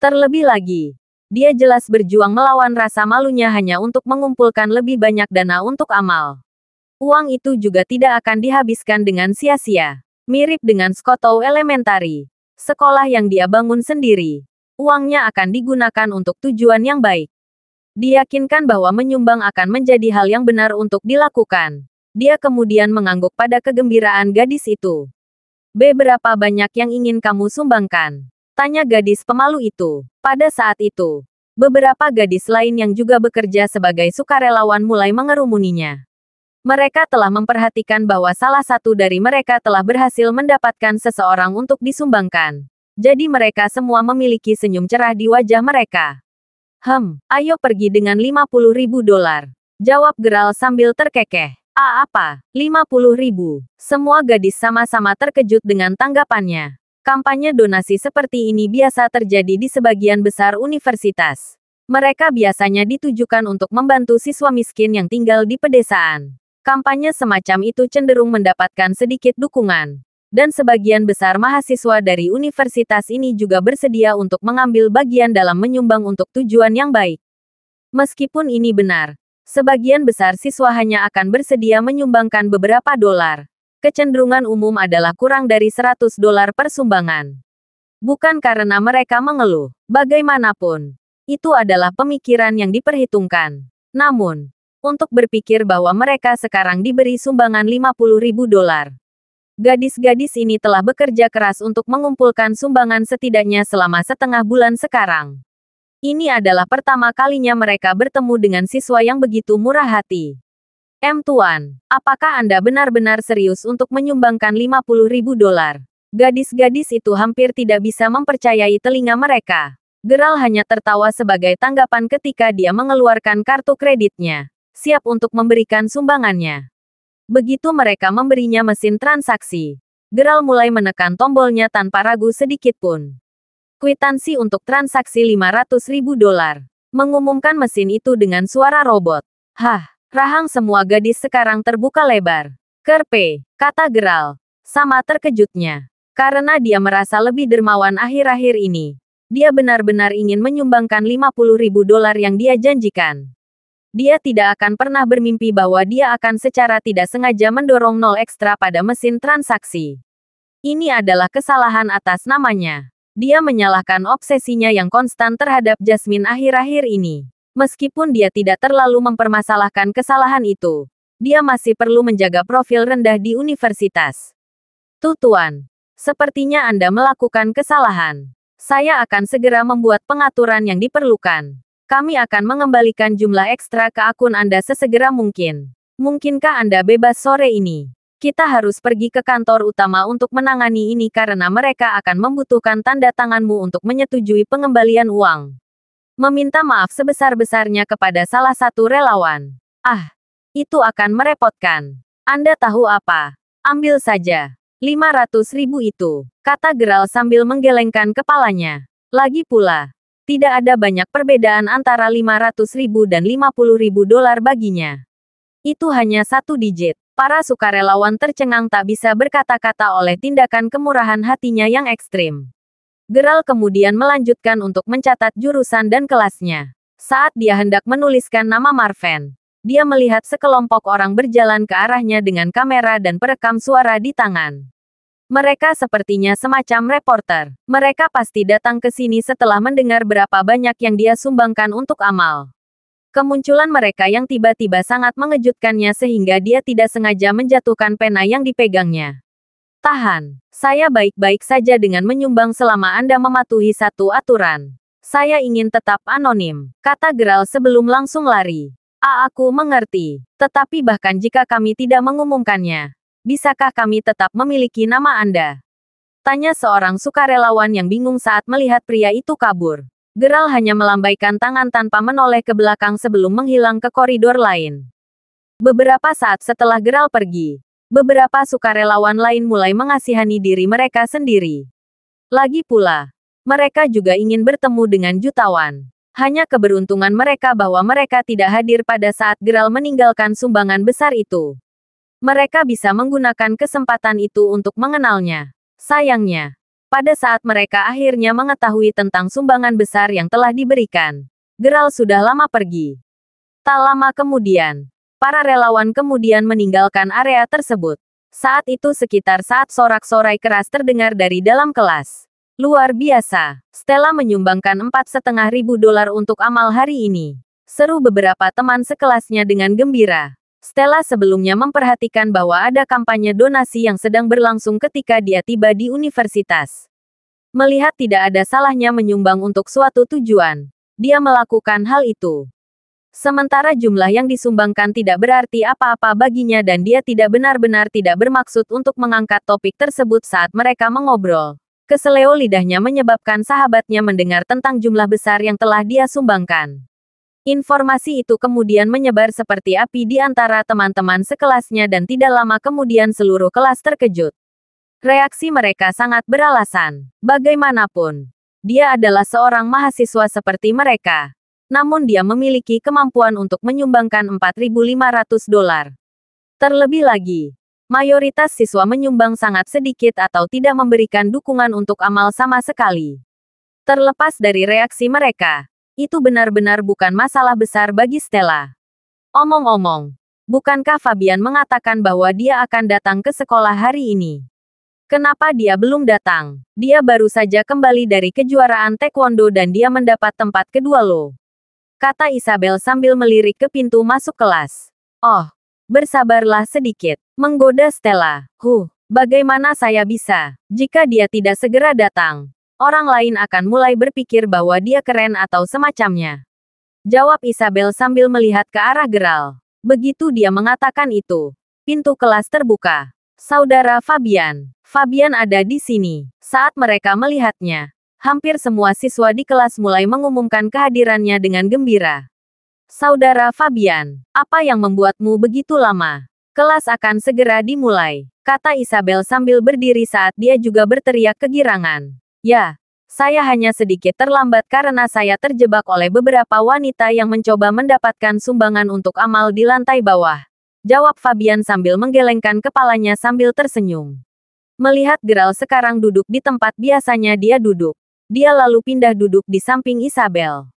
Terlebih lagi, dia jelas berjuang melawan rasa malunya hanya untuk mengumpulkan lebih banyak dana untuk amal. Uang itu juga tidak akan dihabiskan dengan sia-sia. Mirip dengan Skotow Elementary, sekolah yang dia bangun sendiri. Uangnya akan digunakan untuk tujuan yang baik. Diyakinkan bahwa menyumbang akan menjadi hal yang benar untuk dilakukan. Dia kemudian mengangguk pada kegembiraan gadis itu. Berapa banyak yang ingin kamu sumbangkan? Tanya gadis pemalu itu. Pada saat itu, beberapa gadis lain yang juga bekerja sebagai sukarelawan mulai mengerumuninya. Mereka telah memperhatikan bahwa salah satu dari mereka telah berhasil mendapatkan seseorang untuk disumbangkan. Jadi mereka semua memiliki senyum cerah di wajah mereka. Ayo pergi dengan $50.000. Jawab Geralt sambil terkekeh. Apa? 50.000? Semua gadis sama-sama terkejut dengan tanggapannya. Kampanye donasi seperti ini biasa terjadi di sebagian besar universitas. Mereka biasanya ditujukan untuk membantu siswa miskin yang tinggal di pedesaan. Kampanye semacam itu cenderung mendapatkan sedikit dukungan. Dan sebagian besar mahasiswa dari universitas ini juga bersedia untuk mengambil bagian dalam menyumbang untuk tujuan yang baik. Meskipun ini benar, sebagian besar siswa hanya akan bersedia menyumbangkan beberapa dolar. Kecenderungan umum adalah kurang dari $100 per sumbangan. Bukan karena mereka mengeluh, bagaimanapun. Itu adalah pemikiran yang diperhitungkan. Namun, untuk berpikir bahwa mereka sekarang diberi sumbangan $50.000. Gadis-gadis ini telah bekerja keras untuk mengumpulkan sumbangan setidaknya selama setengah bulan sekarang. Ini adalah pertama kalinya mereka bertemu dengan siswa yang begitu murah hati. Tuan, apakah Anda benar-benar serius untuk menyumbangkan $50.000? Gadis-gadis itu hampir tidak bisa mempercayai telinga mereka. Geralt hanya tertawa sebagai tanggapan ketika dia mengeluarkan kartu kreditnya, siap untuk memberikan sumbangannya. Begitu mereka memberinya mesin transaksi, Geralt mulai menekan tombolnya tanpa ragu sedikit pun. Kwitansi untuk transaksi $500.000. Mengumumkan mesin itu dengan suara robot. Rahang semua gadis sekarang terbuka lebar. Kerpe, kata Geralt, sama terkejutnya. Karena dia merasa lebih dermawan akhir-akhir ini. Dia benar-benar ingin menyumbangkan $50.000 yang dia janjikan. Dia tidak akan pernah bermimpi bahwa dia akan secara tidak sengaja mendorong nol ekstra pada mesin transaksi. Ini adalah kesalahan atas namanya. Dia menyalahkan obsesinya yang konstan terhadap Jasmine akhir-akhir ini. Meskipun dia tidak terlalu mempermasalahkan kesalahan itu, dia masih perlu menjaga profil rendah di universitas. Tuan, sepertinya Anda melakukan kesalahan. Saya akan segera membuat pengaturan yang diperlukan. Kami akan mengembalikan jumlah ekstra ke akun Anda sesegera mungkin. Mungkinkah Anda bebas sore ini? Kita harus pergi ke kantor utama untuk menangani ini karena mereka akan membutuhkan tanda tanganmu untuk menyetujui pengembalian uang. Meminta maaf sebesar-besarnya kepada salah satu relawan. Ah, itu akan merepotkan. Anda tahu apa? Ambil saja. 500.000 itu, kata Gerald sambil menggelengkan kepalanya. Lagi pula, tidak ada banyak perbedaan antara 500.000 dan 50.000 dolar baginya. Itu hanya satu digit. Para sukarelawan tercengang tak bisa berkata-kata oleh tindakan kemurahan hatinya yang ekstrim. Gerald kemudian melanjutkan untuk mencatat jurusan dan kelasnya. Saat dia hendak menuliskan nama Marven, dia melihat sekelompok orang berjalan ke arahnya dengan kamera dan perekam suara di tangan. Mereka sepertinya semacam reporter. Mereka pasti datang ke sini setelah mendengar berapa banyak yang dia sumbangkan untuk amal. Kemunculan mereka yang tiba-tiba sangat mengejutkannya sehingga dia tidak sengaja menjatuhkan pena yang dipegangnya. Tahan, saya baik-baik saja dengan menyumbang selama Anda mematuhi satu aturan. Saya ingin tetap anonim, kata Gerald sebelum langsung lari. Aku mengerti, tetapi bahkan jika kami tidak mengumumkannya, bisakah kami tetap memiliki nama Anda? Tanya seorang sukarelawan yang bingung saat melihat pria itu kabur. Gerald hanya melambaikan tangan tanpa menoleh ke belakang sebelum menghilang ke koridor lain. Beberapa saat setelah Gerald pergi, beberapa sukarelawan lain mulai mengasihani diri mereka sendiri. Lagi pula, mereka juga ingin bertemu dengan jutawan. Hanya keberuntungan mereka bahwa mereka tidak hadir pada saat Gerald meninggalkan sumbangan besar itu. Mereka bisa menggunakan kesempatan itu untuk mengenalnya. Sayangnya, pada saat mereka akhirnya mengetahui tentang sumbangan besar yang telah diberikan, Gerald sudah lama pergi. Tak lama kemudian, para relawan kemudian meninggalkan area tersebut. Saat itu sekitar saat sorak-sorai keras terdengar dari dalam kelas. Luar biasa, Stella menyumbangkan 4.500 dolar untuk amal hari ini. Seru beberapa teman sekelasnya dengan gembira. Stella sebelumnya memperhatikan bahwa ada kampanye donasi yang sedang berlangsung ketika dia tiba di universitas. Melihat tidak ada salahnya menyumbang untuk suatu tujuan, dia melakukan hal itu. Sementara jumlah yang disumbangkan tidak berarti apa-apa baginya dan dia tidak benar-benar tidak bermaksud untuk mengangkat topik tersebut saat mereka mengobrol. Keseleo lidahnya menyebabkan sahabatnya mendengar tentang jumlah besar yang telah dia sumbangkan. Informasi itu kemudian menyebar seperti api di antara teman-teman sekelasnya dan tidak lama kemudian seluruh kelas terkejut. Reaksi mereka sangat beralasan. Bagaimanapun, dia adalah seorang mahasiswa seperti mereka. Namun dia memiliki kemampuan untuk menyumbangkan 4.500 dolar. Terlebih lagi, mayoritas siswa menyumbang sangat sedikit atau tidak memberikan dukungan untuk amal sama sekali. Terlepas dari reaksi mereka, itu benar-benar bukan masalah besar bagi Stella. Omong-omong, bukankah Fabian mengatakan bahwa dia akan datang ke sekolah hari ini? Kenapa dia belum datang? Dia baru saja kembali dari kejuaraan taekwondo dan dia mendapat tempat kedua loh. Kata Isabel sambil melirik ke pintu masuk kelas. Oh, bersabarlah sedikit. Menggoda Stella. Bagaimana saya bisa? Jika dia tidak segera datang, orang lain akan mulai berpikir bahwa dia keren atau semacamnya. Jawab Isabel sambil melihat ke arah Gerald. Begitu dia mengatakan itu, pintu kelas terbuka. Saudara Fabian. Fabian ada di sini. Saat mereka melihatnya, hampir semua siswa di kelas mulai mengumumkan kehadirannya dengan gembira. Saudara Fabian, apa yang membuatmu begitu lama? Kelas akan segera dimulai, kata Isabel sambil berdiri saat dia juga berteriak kegirangan. Ya, saya hanya sedikit terlambat karena saya terjebak oleh beberapa wanita yang mencoba mendapatkan sumbangan untuk amal di lantai bawah. Jawab Fabian sambil menggelengkan kepalanya sambil tersenyum. Melihat Gerald sekarang duduk di tempat biasanya dia duduk, dia lalu pindah duduk di samping Isabel.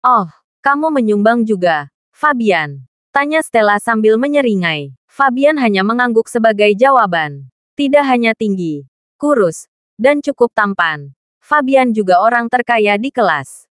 Oh, kamu menyumbang juga, Fabian? Tanya Stella sambil menyeringai. Fabian hanya mengangguk sebagai jawaban. Tidak hanya tinggi, kurus, dan cukup tampan. Fabian juga orang terkaya di kelas.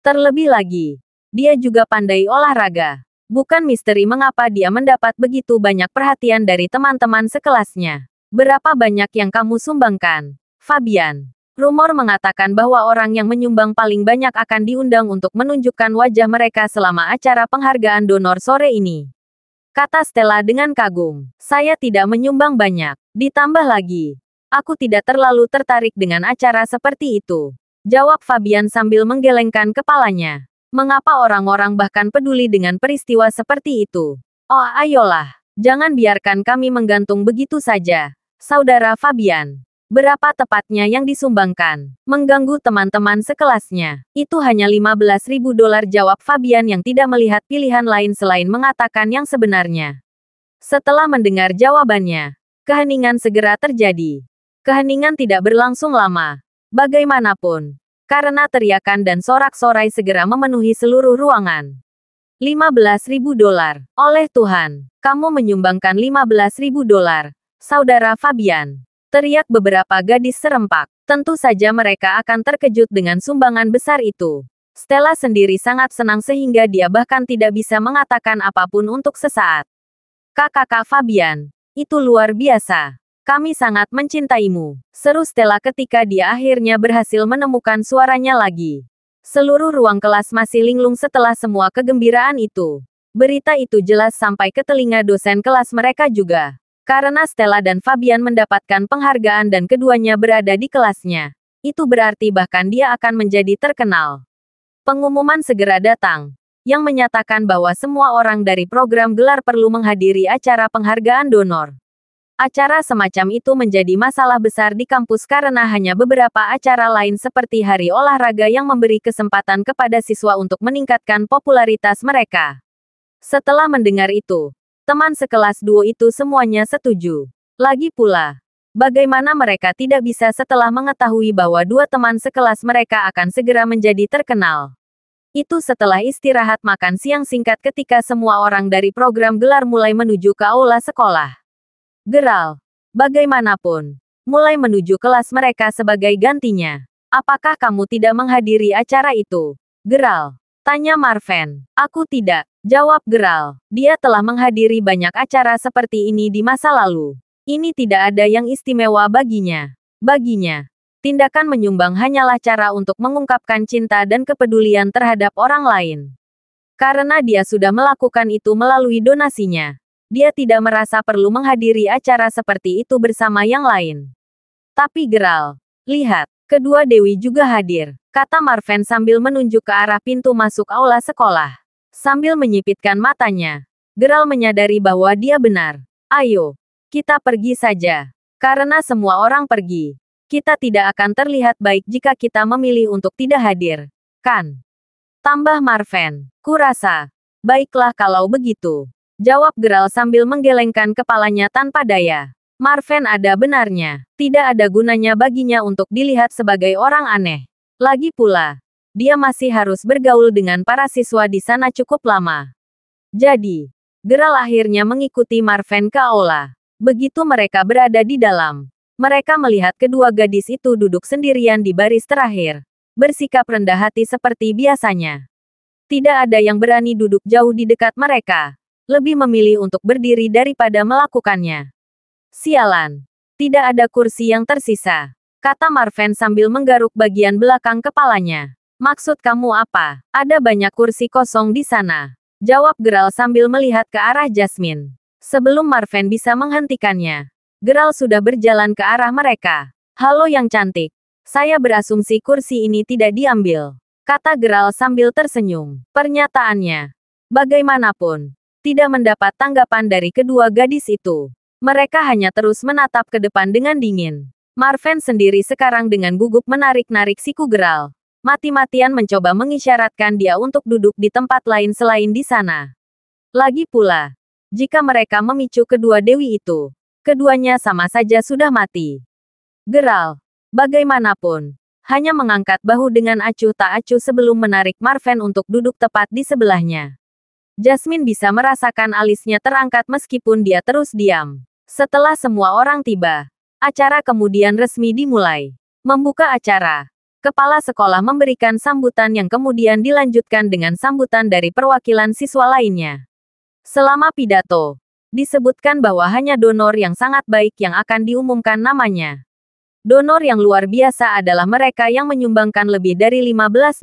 Terlebih lagi, dia juga pandai olahraga. Bukan misteri mengapa dia mendapat begitu banyak perhatian dari teman-teman sekelasnya. Berapa banyak yang kamu sumbangkan, Fabian? Rumor mengatakan bahwa orang yang menyumbang paling banyak akan diundang untuk menunjukkan wajah mereka selama acara penghargaan donor sore ini. Kata Stella dengan kagum. Saya tidak menyumbang banyak. Ditambah lagi, aku tidak terlalu tertarik dengan acara seperti itu. Jawab Fabian sambil menggelengkan kepalanya. Mengapa orang-orang bahkan peduli dengan peristiwa seperti itu? Oh, ayolah. Jangan biarkan kami menggantung begitu saja. Saudara Fabian. Berapa tepatnya yang disumbangkan? Mengganggu teman-teman sekelasnya. Itu hanya $15.000, jawab Fabian yang tidak melihat pilihan lain selain mengatakan yang sebenarnya. Setelah mendengar jawabannya, keheningan segera terjadi. Keheningan tidak berlangsung lama. Bagaimanapun, karena teriakan dan sorak-sorai segera memenuhi seluruh ruangan. $15.000. Oleh Tuhan, kamu menyumbangkan $15.000, Saudara Fabian. Teriak beberapa gadis serempak. Tentu saja mereka akan terkejut dengan sumbangan besar itu. Stella sendiri sangat senang sehingga dia bahkan tidak bisa mengatakan apapun untuk sesaat. Kakak Fabian, itu luar biasa. Kami sangat mencintaimu, seru Stella ketika dia akhirnya berhasil menemukan suaranya lagi. Seluruh ruang kelas masih linglung setelah semua kegembiraan itu. Berita itu jelas sampai ke telinga dosen kelas mereka juga. Karena Stella dan Fabian mendapatkan penghargaan dan keduanya berada di kelasnya. Itu berarti bahkan dia akan menjadi terkenal. Pengumuman segera datang, yang menyatakan bahwa semua orang dari program gelar perlu menghadiri acara penghargaan donor. Acara semacam itu menjadi masalah besar di kampus karena hanya beberapa acara lain seperti hari olahraga yang memberi kesempatan kepada siswa untuk meningkatkan popularitas mereka. Setelah mendengar itu, teman sekelas duo itu semuanya setuju. Lagi pula, bagaimana mereka tidak bisa setelah mengetahui bahwa dua teman sekelas mereka akan segera menjadi terkenal. Itu setelah istirahat makan siang singkat ketika semua orang dari program gelar mulai menuju ke aula sekolah. Geral, bagaimanapun, mulai menuju kelas mereka sebagai gantinya. Apakah kamu tidak menghadiri acara itu? Geral, tanya Marven. Aku tidak, jawab Geral. Dia telah menghadiri banyak acara seperti ini di masa lalu. Ini tidak ada yang istimewa baginya. Baginya, tindakan menyumbang hanyalah cara untuk mengungkapkan cinta dan kepedulian terhadap orang lain. Karena dia sudah melakukan itu melalui donasinya, dia tidak merasa perlu menghadiri acara seperti itu bersama yang lain. Tapi Geral, lihat, kedua dewi juga hadir, kata Marven sambil menunjuk ke arah pintu masuk aula sekolah. Sambil menyipitkan matanya, Geral menyadari bahwa dia benar. Ayo, kita pergi saja. Karena semua orang pergi, kita tidak akan terlihat baik jika kita memilih untuk tidak hadir, kan? Tambah Marven, kurasa. Baiklah kalau begitu, jawab Geral sambil menggelengkan kepalanya tanpa daya. Marven ada benarnya. Tidak ada gunanya baginya untuk dilihat sebagai orang aneh. Lagi pula, dia masih harus bergaul dengan para siswa di sana cukup lama. Jadi, Geral akhirnya mengikuti Marven ke aula. Begitu mereka berada di dalam, mereka melihat kedua gadis itu duduk sendirian di baris terakhir, bersikap rendah hati seperti biasanya. Tidak ada yang berani duduk jauh di dekat mereka. Lebih memilih untuk berdiri daripada melakukannya. Sialan. Tidak ada kursi yang tersisa, kata Marven sambil menggaruk bagian belakang kepalanya. Maksud kamu apa? Ada banyak kursi kosong di sana, jawab Geral sambil melihat ke arah Jasmine. Sebelum Marven bisa menghentikannya, Geral sudah berjalan ke arah mereka. Halo yang cantik. Saya berasumsi kursi ini tidak diambil, kata Geral sambil tersenyum. Pernyataannya, bagaimanapun, tidak mendapat tanggapan dari kedua gadis itu. Mereka hanya terus menatap ke depan dengan dingin. Marven sendiri sekarang dengan gugup menarik-narik siku Geral. Mati-matian mencoba mengisyaratkan dia untuk duduk di tempat lain selain di sana. Lagi pula, jika mereka memicu kedua dewi itu, keduanya sama saja sudah mati. Geral, bagaimanapun, hanya mengangkat bahu dengan acuh tak acuh sebelum menarik Marven untuk duduk tepat di sebelahnya. Jasmine bisa merasakan alisnya terangkat meskipun dia terus diam. Setelah semua orang tiba, Acara kemudian resmi dimulai. Membuka acara, kepala sekolah memberikan sambutan yang kemudian dilanjutkan dengan sambutan dari perwakilan siswa lainnya. Selama pidato, disebutkan bahwa hanya donor yang sangat baik yang akan diumumkan namanya. Donor yang luar biasa adalah mereka yang menyumbangkan lebih dari $15.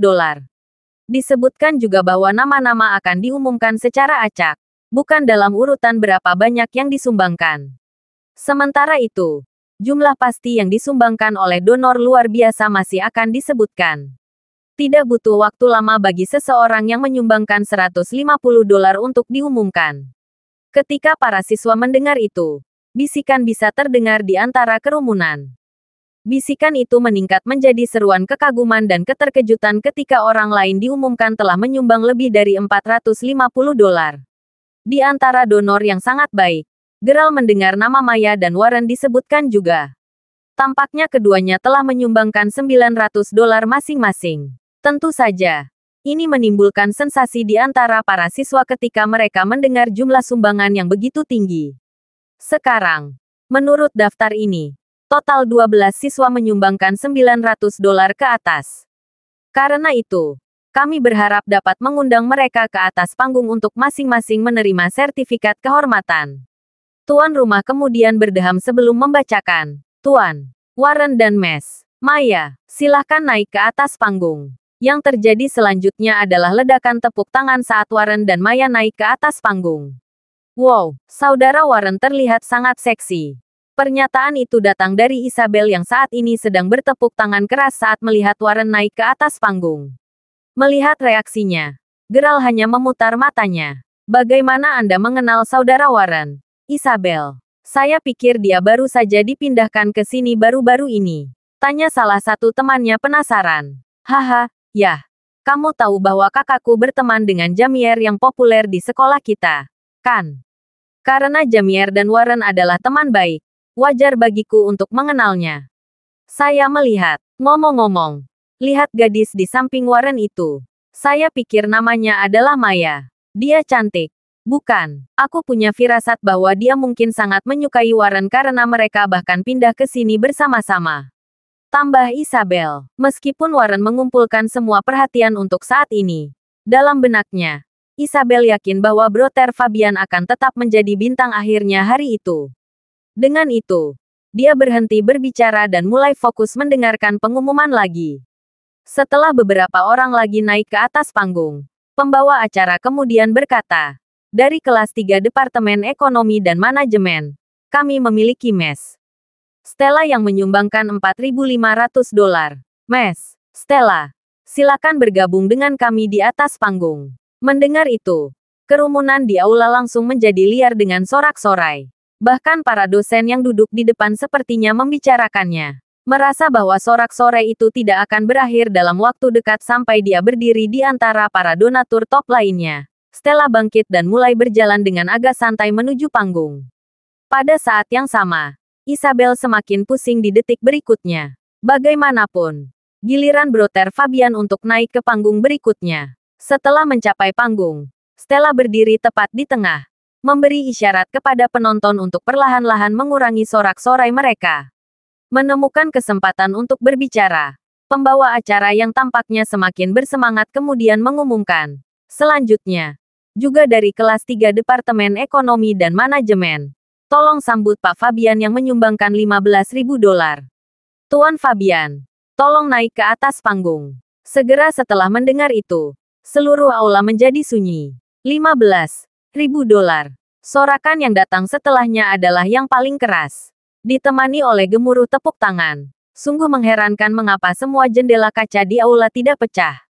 Disebutkan juga bahwa nama-nama akan diumumkan secara acak, bukan dalam urutan berapa banyak yang disumbangkan. Sementara itu, jumlah pasti yang disumbangkan oleh donor luar biasa masih akan disebutkan. Tidak butuh waktu lama bagi seseorang yang menyumbangkan $150 untuk diumumkan. Ketika para siswa mendengar itu, bisikan bisa terdengar di antara kerumunan. Bisikan itu meningkat menjadi seruan kekaguman dan keterkejutan ketika orang lain diumumkan telah menyumbang lebih dari $450. Di antara donor yang sangat baik, Gerald mendengar nama Maya dan Warren disebutkan juga. Tampaknya keduanya telah menyumbangkan $900 masing-masing. Tentu saja, ini menimbulkan sensasi di antara para siswa ketika mereka mendengar jumlah sumbangan yang begitu tinggi. Sekarang, menurut daftar ini, total 12 siswa menyumbangkan $900 ke atas. Karena itu, kami berharap dapat mengundang mereka ke atas panggung untuk masing-masing menerima sertifikat kehormatan. Tuan rumah kemudian berdeham sebelum membacakan, Tuan, Warren dan Miss Maya, silahkan naik ke atas panggung. Yang terjadi selanjutnya adalah ledakan tepuk tangan saat Warren dan Maya naik ke atas panggung. Wow, saudara Warren terlihat sangat seksi. Pernyataan itu datang dari Isabel yang saat ini sedang bertepuk tangan keras saat melihat Warren naik ke atas panggung. Melihat reaksinya, Gerald hanya memutar matanya. Bagaimana Anda mengenal saudara Warren? Isabel. Saya pikir dia baru saja dipindahkan ke sini baru-baru ini. Tanya salah satu temannya penasaran. Haha, yah. Kamu tahu bahwa kakakku berteman dengan Jamier yang populer di sekolah kita, kan? Karena Jamier dan Warren adalah teman baik, wajar bagiku untuk mengenalnya. Saya melihat. Ngomong-ngomong, lihat gadis di samping Warren itu. Saya pikir namanya adalah Maya. Dia cantik. Bukan, aku punya firasat bahwa dia mungkin sangat menyukai Warren karena mereka bahkan pindah ke sini bersama-sama. Tambah Isabel, meskipun Warren mengumpulkan semua perhatian untuk saat ini. Dalam benaknya, Isabel yakin bahwa Brother Fabian akan tetap menjadi bintang akhirnya hari itu. Dengan itu, dia berhenti berbicara dan mulai fokus mendengarkan pengumuman lagi. Setelah beberapa orang lagi naik ke atas panggung, pembawa acara kemudian berkata, dari kelas 3 Departemen Ekonomi dan Manajemen, kami memiliki Miss Stella yang menyumbangkan $4.500. Miss Stella, silakan bergabung dengan kami di atas panggung. Mendengar itu, kerumunan di aula langsung menjadi liar dengan sorak-sorai. Bahkan para dosen yang duduk di depan sepertinya membicarakannya. Merasa bahwa sorak-sorai itu tidak akan berakhir dalam waktu dekat sampai dia berdiri di antara para donatur top lainnya. Stella bangkit dan mulai berjalan dengan agak santai menuju panggung. Pada saat yang sama, Isabel semakin pusing di detik berikutnya. Bagaimanapun, giliran Brother Fabian untuk naik ke panggung berikutnya. Setelah mencapai panggung, Stella berdiri tepat di tengah, memberi isyarat kepada penonton untuk perlahan-lahan mengurangi sorak-sorai mereka. Menemukan kesempatan untuk berbicara, pembawa acara yang tampaknya semakin bersemangat kemudian mengumumkan. Selanjutnya, juga dari kelas 3 Departemen Ekonomi dan Manajemen. Tolong sambut Pak Fabian yang menyumbangkan $15.000. Tuan Fabian, tolong naik ke atas panggung. Segera setelah mendengar itu, seluruh aula menjadi sunyi. $15.000. Sorakan yang datang setelahnya adalah yang paling keras. Ditemani oleh gemuruh tepuk tangan. Sungguh mengherankan mengapa semua jendela kaca di aula tidak pecah.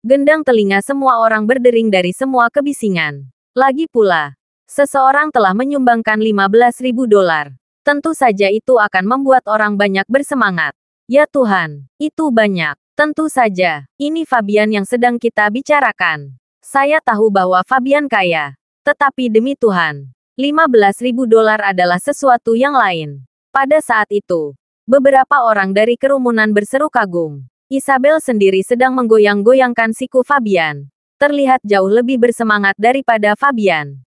Gendang telinga semua orang berdering dari semua kebisingan. Lagi pula, seseorang telah menyumbangkan $15.000. Tentu saja itu akan membuat orang banyak bersemangat. Ya Tuhan, itu banyak. Tentu saja, ini Fabian yang sedang kita bicarakan. Saya tahu bahwa Fabian kaya. Tetapi demi Tuhan, $15.000 adalah sesuatu yang lain. Pada saat itu, beberapa orang dari kerumunan berseru kagum. Isabel sendiri sedang menggoyang-goyangkan siku Fabian. Terlihat jauh lebih bersemangat daripada Fabian.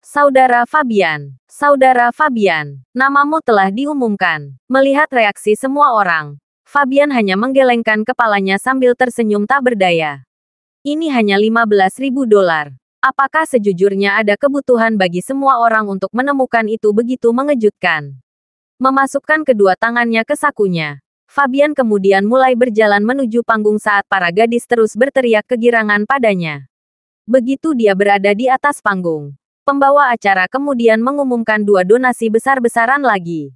Saudara Fabian, Saudara Fabian, namamu telah diumumkan. Melihat reaksi semua orang, Fabian hanya menggelengkan kepalanya sambil tersenyum tak berdaya. Ini hanya $15.000. Apakah sejujurnya ada kebutuhan bagi semua orang untuk menemukan itu begitu mengejutkan? Memasukkan kedua tangannya ke sakunya, Fabian kemudian mulai berjalan menuju panggung saat para gadis terus berteriak kegirangan padanya. Begitu dia berada di atas panggung, pembawa acara kemudian mengumumkan 2 donasi besar-besaran lagi.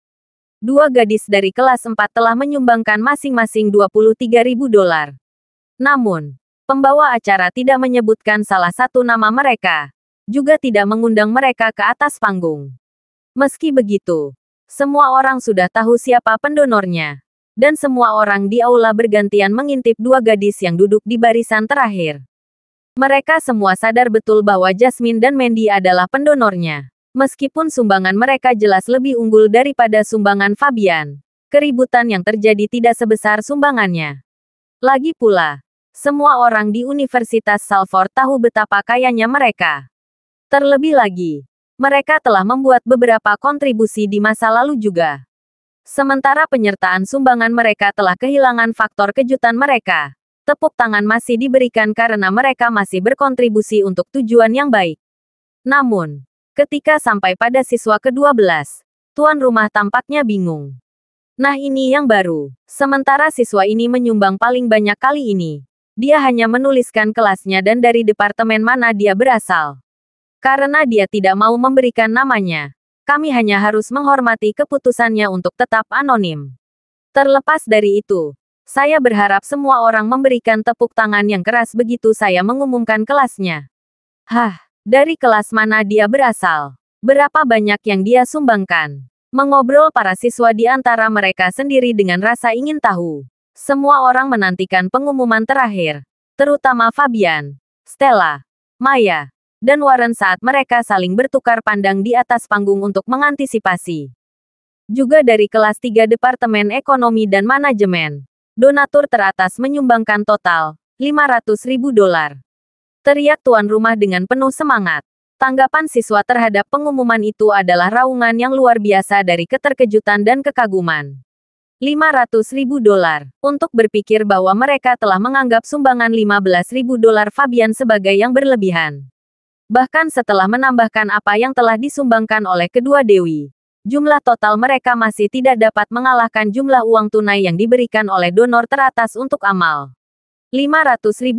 2 gadis dari kelas 4 telah menyumbangkan masing-masing $23.000. Namun, pembawa acara tidak menyebutkan salah satu nama mereka, juga tidak mengundang mereka ke atas panggung. Meski begitu, semua orang sudah tahu siapa pendonornya. Dan semua orang di aula bergantian mengintip 2 gadis yang duduk di barisan terakhir. Mereka semua sadar betul bahwa Jasmine dan Mandy adalah pendonornya. Meskipun sumbangan mereka jelas lebih unggul daripada sumbangan Fabian, keributan yang terjadi tidak sebesar sumbangannya. Lagi pula, semua orang di Universitas Salford tahu betapa kayanya mereka. Terlebih lagi, mereka telah membuat beberapa kontribusi di masa lalu juga. Sementara penyertaan sumbangan mereka telah kehilangan faktor kejutan mereka, tepuk tangan masih diberikan karena mereka masih berkontribusi untuk tujuan yang baik. Namun, ketika sampai pada siswa ke-12, tuan rumah tampaknya bingung. Nah, ini yang baru. Sementara siswa ini menyumbang paling banyak kali ini. Dia hanya menuliskan kelasnya dan dari departemen mana dia berasal. Karena dia tidak mau memberikan namanya, kami hanya harus menghormati keputusannya untuk tetap anonim. Terlepas dari itu, saya berharap semua orang memberikan tepuk tangan yang keras begitu saya mengumumkan kelasnya. Hah, dari kelas mana dia berasal? Berapa banyak yang dia sumbangkan? Mengobrol para siswa di antara mereka sendiri dengan rasa ingin tahu. Semua orang menantikan pengumuman terakhir, terutama Fabian, Stella, Maya, dan Warren saat mereka saling bertukar pandang di atas panggung untuk mengantisipasi. Juga dari kelas 3 Departemen Ekonomi dan Manajemen, donatur teratas menyumbangkan total $500.000. Teriak tuan rumah dengan penuh semangat. Tanggapan siswa terhadap pengumuman itu adalah raungan yang luar biasa dari keterkejutan dan kekaguman. $500.000 untuk berpikir bahwa mereka telah menganggap sumbangan $15.000 Fabian sebagai yang berlebihan. Bahkan setelah menambahkan apa yang telah disumbangkan oleh kedua dewi, jumlah total mereka masih tidak dapat mengalahkan jumlah uang tunai yang diberikan oleh donor teratas untuk amal. $500.000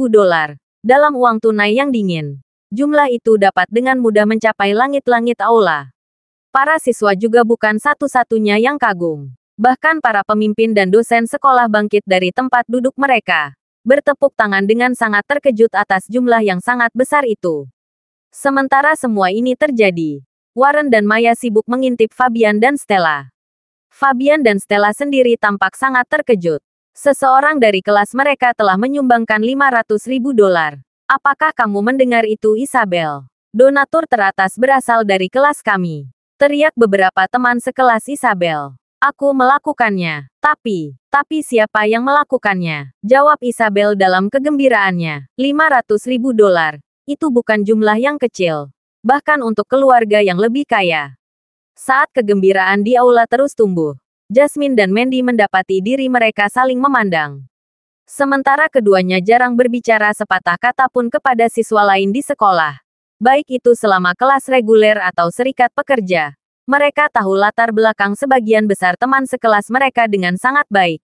dalam uang tunai yang dingin. Jumlah itu dapat dengan mudah mencapai langit-langit aula. Para siswa juga bukan satu-satunya yang kagum. Bahkan para pemimpin dan dosen sekolah bangkit dari tempat duduk mereka, bertepuk tangan dengan sangat terkejut atas jumlah yang sangat besar itu. Sementara semua ini terjadi, Warren dan Maya sibuk mengintip Fabian dan Stella. Fabian dan Stella sendiri tampak sangat terkejut. Seseorang dari kelas mereka telah menyumbangkan $500.000. Apakah kamu mendengar itu, Isabel? Donatur teratas berasal dari kelas kami. Teriak beberapa teman sekelas Isabel. Aku melakukannya. Tapi siapa yang melakukannya? Jawab Isabel dalam kegembiraannya. $500.000. Itu bukan jumlah yang kecil. Bahkan untuk keluarga yang lebih kaya. Saat kegembiraan di aula terus tumbuh, Jasmine dan Mandy mendapati diri mereka saling memandang. Sementara keduanya jarang berbicara sepatah kata pun kepada siswa lain di sekolah. Baik itu selama kelas reguler atau serikat pekerja. Mereka tahu latar belakang sebagian besar teman sekelas mereka dengan sangat baik.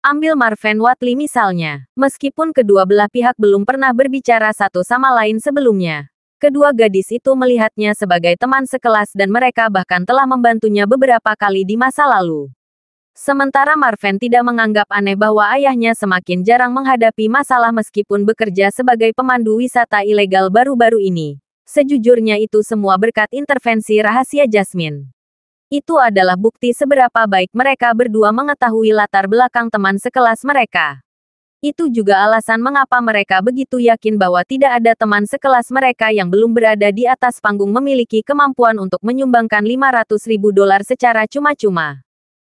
Ambil Marvin Watley misalnya. Meskipun kedua belah pihak belum pernah berbicara satu sama lain sebelumnya, kedua gadis itu melihatnya sebagai teman sekelas dan mereka bahkan telah membantunya beberapa kali di masa lalu. Sementara Marvin tidak menganggap aneh bahwa ayahnya semakin jarang menghadapi masalah meskipun bekerja sebagai pemandu wisata ilegal baru-baru ini. Sejujurnya itu semua berkat intervensi rahasia Jasmine. Itu adalah bukti seberapa baik mereka berdua mengetahui latar belakang teman sekelas mereka. Itu juga alasan mengapa mereka begitu yakin bahwa tidak ada teman sekelas mereka yang belum berada di atas panggung memiliki kemampuan untuk menyumbangkan $500.000 secara cuma-cuma.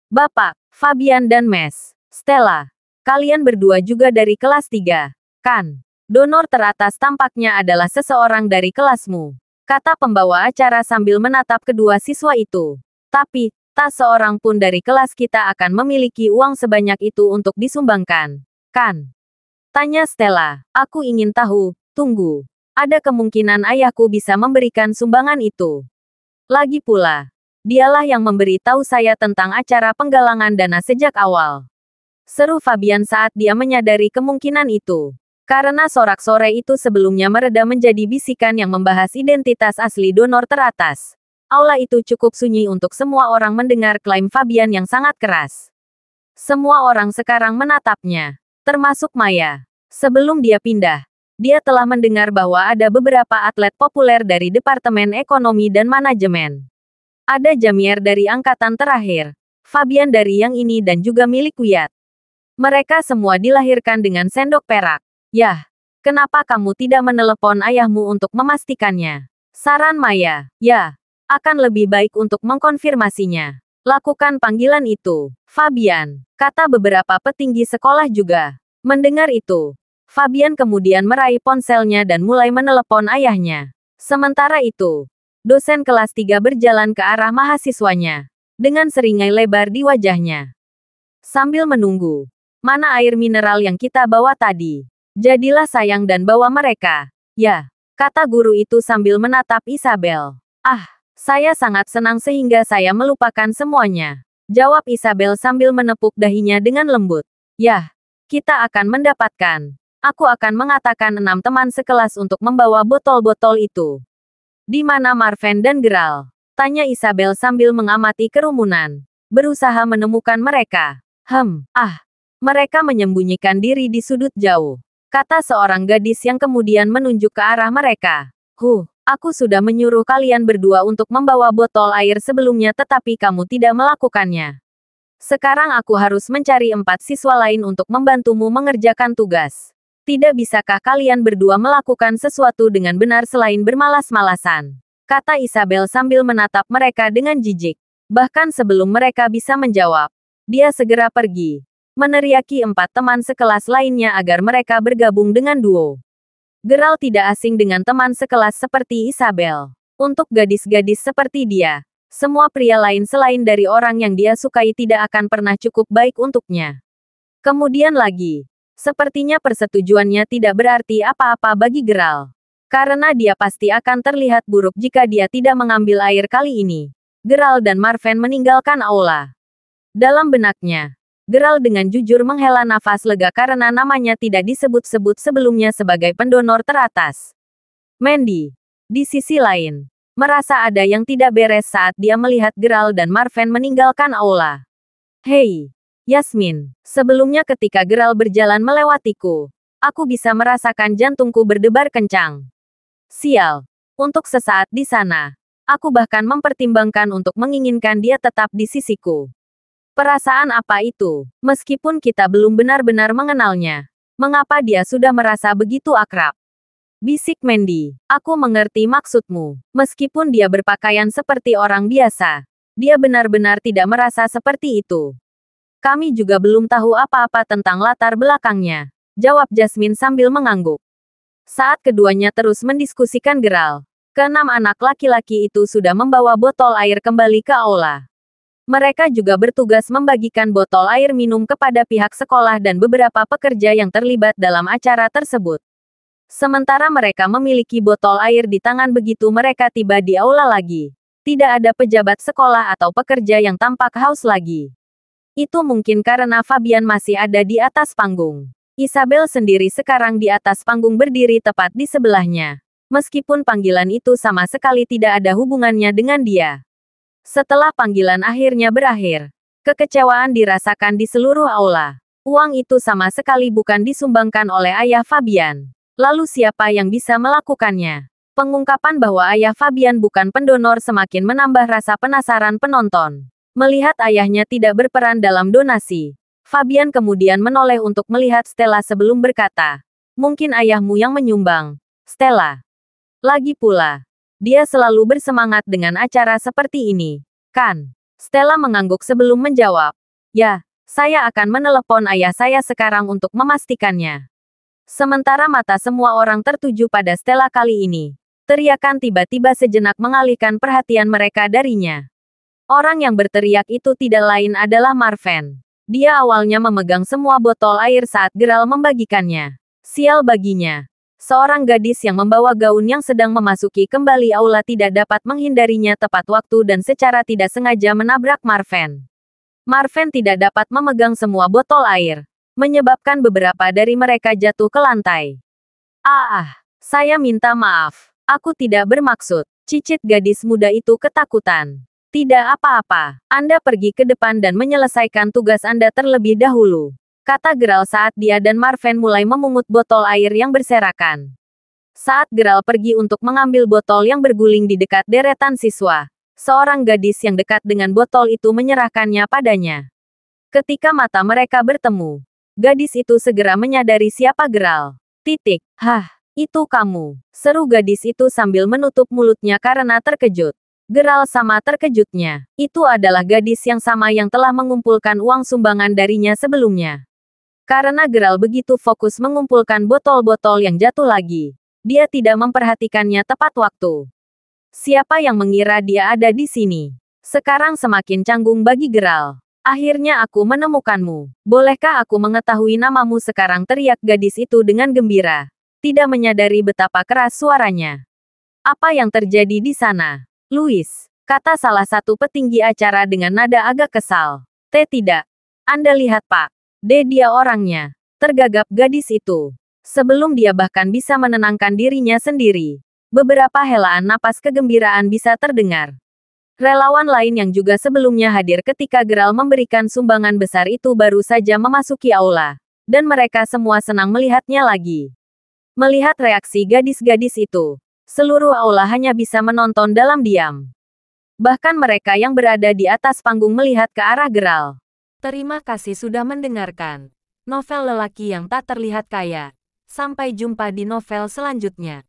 Bapak, Fabian dan Miss Stella, kalian berdua juga dari kelas 3, kan? Donor teratas tampaknya adalah seseorang dari kelasmu. kata pembawa acara sambil menatap kedua siswa itu. Tapi, tak seorang pun dari kelas kita akan memiliki uang sebanyak itu untuk disumbangkan, kan? Tanya Stella. Aku ingin tahu, tunggu. Ada kemungkinan ayahku bisa memberikan sumbangan itu. Lagi pula, dialah yang memberi tahu saya tentang acara penggalangan dana sejak awal. Seru Fabian saat dia menyadari kemungkinan itu. Karena sorak-sore itu sebelumnya mereda menjadi bisikan yang membahas identitas asli donor teratas. Aula itu cukup sunyi untuk semua orang mendengar klaim Fabian yang sangat keras. Semua orang sekarang menatapnya, termasuk Maya. Sebelum dia pindah, dia telah mendengar bahwa ada beberapa atlet populer dari Departemen Ekonomi dan Manajemen. Ada Jamier dari angkatan terakhir, Fabian dari yang ini dan juga milik Wyatt. Mereka semua dilahirkan dengan sendok perak. Yah, kenapa kamu tidak menelepon ayahmu untuk memastikannya? Saran Maya. Ya, akan lebih baik untuk mengkonfirmasinya. Lakukan panggilan itu, Fabian, kata beberapa petinggi sekolah juga. Mendengar itu, Fabian kemudian meraih ponselnya dan mulai menelepon ayahnya. Sementara itu, dosen kelas 3 berjalan ke arah mahasiswanya, dengan seringai lebar di wajahnya. Sambil menunggu, mana air mineral yang kita bawa tadi? Jadilah sayang dan bawa mereka. Ya, kata guru itu sambil menatap Isabel. Ah, saya sangat senang sehingga saya melupakan semuanya. Jawab Isabel sambil menepuk dahinya dengan lembut. Yah, kita akan mendapatkan. Aku akan mengatakan 6 teman sekelas untuk membawa botol-botol itu. Di mana Marven dan Geralt? Tanya Isabel sambil mengamati kerumunan. Berusaha menemukan mereka. Mereka menyembunyikan diri di sudut jauh. Kata seorang gadis yang kemudian menunjuk ke arah mereka. Aku sudah menyuruh kalian berdua untuk membawa botol air sebelumnya tetapi kamu tidak melakukannya. Sekarang aku harus mencari 4 siswa lain untuk membantumu mengerjakan tugas. Tidak bisakah kalian berdua melakukan sesuatu dengan benar selain bermalas-malasan? Kata Isabel sambil menatap mereka dengan jijik. Bahkan sebelum mereka bisa menjawab, dia segera pergi. Meneriaki 4 teman sekelas lainnya agar mereka bergabung dengan duo. Geralt tidak asing dengan teman sekelas seperti Isabel. Untuk gadis-gadis seperti dia, semua pria lain selain dari orang yang dia sukai tidak akan pernah cukup baik untuknya. Kemudian lagi, sepertinya persetujuannya tidak berarti apa-apa bagi Geralt. Karena dia pasti akan terlihat buruk jika dia tidak mengambil air kali ini. Geralt dan Marven meninggalkan aula. Dalam benaknya, Geralt dengan jujur menghela nafas lega karena namanya tidak disebut-sebut sebelumnya sebagai pendonor teratas. Mandy, di sisi lain, merasa ada yang tidak beres saat dia melihat Geralt dan Marven meninggalkan aula. Hei, Yasmin, sebelumnya ketika Geralt berjalan melewatiku, aku bisa merasakan jantungku berdebar kencang. Sial, untuk sesaat di sana, aku bahkan mempertimbangkan untuk menginginkan dia tetap di sisiku. Perasaan apa itu? Meskipun kita belum benar-benar mengenalnya, mengapa dia sudah merasa begitu akrab? Bisik Mandy, aku mengerti maksudmu. Meskipun dia berpakaian seperti orang biasa, dia benar-benar tidak merasa seperti itu. Kami juga belum tahu apa-apa tentang latar belakangnya, jawab Jasmine sambil mengangguk. Saat keduanya terus mendiskusikan Geralt, ke-6 anak laki-laki itu sudah membawa botol air kembali ke aula. Mereka juga bertugas membagikan botol air minum kepada pihak sekolah dan beberapa pekerja yang terlibat dalam acara tersebut. Sementara mereka memiliki botol air di tangan begitu mereka tiba di aula lagi. Tidak ada pejabat sekolah atau pekerja yang tampak haus lagi. Itu mungkin karena Fabian masih ada di atas panggung. Isabel sendiri sekarang di atas panggung berdiri tepat di sebelahnya. Meskipun panggilan itu sama sekali tidak ada hubungannya dengan dia. Setelah panggilan akhirnya berakhir, kekecewaan dirasakan di seluruh aula. Uang itu sama sekali bukan disumbangkan oleh ayah Fabian. Lalu siapa yang bisa melakukannya? Pengungkapan bahwa ayah Fabian bukan pendonor semakin menambah rasa penasaran penonton. Melihat ayahnya tidak berperan dalam donasi, Fabian kemudian menoleh untuk melihat Stella sebelum berkata, "Mungkin ayahmu yang menyumbang, Stella." Lagi pula, dia selalu bersemangat dengan acara seperti ini, kan? Stella mengangguk sebelum menjawab. Ya, saya akan menelepon ayah saya sekarang untuk memastikannya. Sementara mata semua orang tertuju pada Stella kali ini, Teriakan tiba-tiba sejenak mengalihkan perhatian mereka darinya. Orang yang berteriak itu tidak lain adalah Marven. Dia awalnya memegang semua botol air saat Geralt membagikannya. Sial baginya. Seorang gadis yang membawa gaun yang sedang memasuki kembali aula tidak dapat menghindarinya tepat waktu dan secara tidak sengaja menabrak Marven. Marven tidak dapat memegang semua botol air, menyebabkan beberapa dari mereka jatuh ke lantai. Saya minta maaf. Aku tidak bermaksud. Cicit gadis muda itu ketakutan. Tidak apa-apa. Anda pergi ke depan dan menyelesaikan tugas Anda terlebih dahulu, kata Geralt saat dia dan Marven mulai memungut botol air yang berserakan. Saat Geralt pergi untuk mengambil botol yang berguling di dekat deretan siswa, seorang gadis yang dekat dengan botol itu menyerahkannya padanya. Ketika mata mereka bertemu, gadis itu segera menyadari siapa Geralt. Hah, itu kamu, seru gadis itu sambil menutup mulutnya karena terkejut. Geralt sama terkejutnya. Itu adalah gadis yang sama yang telah mengumpulkan uang sumbangan darinya sebelumnya. Karena Geralt begitu fokus mengumpulkan botol-botol yang jatuh lagi, dia tidak memperhatikannya tepat waktu. Siapa yang mengira dia ada di sini? Sekarang semakin canggung bagi Geralt. Akhirnya aku menemukanmu. Bolehkah aku mengetahui namamu sekarang, teriak gadis itu dengan gembira. Tidak menyadari betapa keras suaranya. Apa yang terjadi di sana? Louis, kata salah satu petinggi acara dengan nada agak kesal. Tidak. Anda lihat Pak. Dia orangnya. Tergagap gadis itu. Sebelum dia bahkan bisa menenangkan dirinya sendiri, beberapa helaan napas kegembiraan bisa terdengar. Relawan lain yang juga sebelumnya hadir ketika Geralt memberikan sumbangan besar itu baru saja memasuki aula, dan mereka semua senang melihatnya lagi. Melihat reaksi gadis-gadis itu, seluruh aula hanya bisa menonton dalam diam. Bahkan mereka yang berada di atas panggung melihat ke arah Geralt. Terima kasih sudah mendengarkan novel lelaki yang tak terlihat kaya. Sampai jumpa di novel selanjutnya.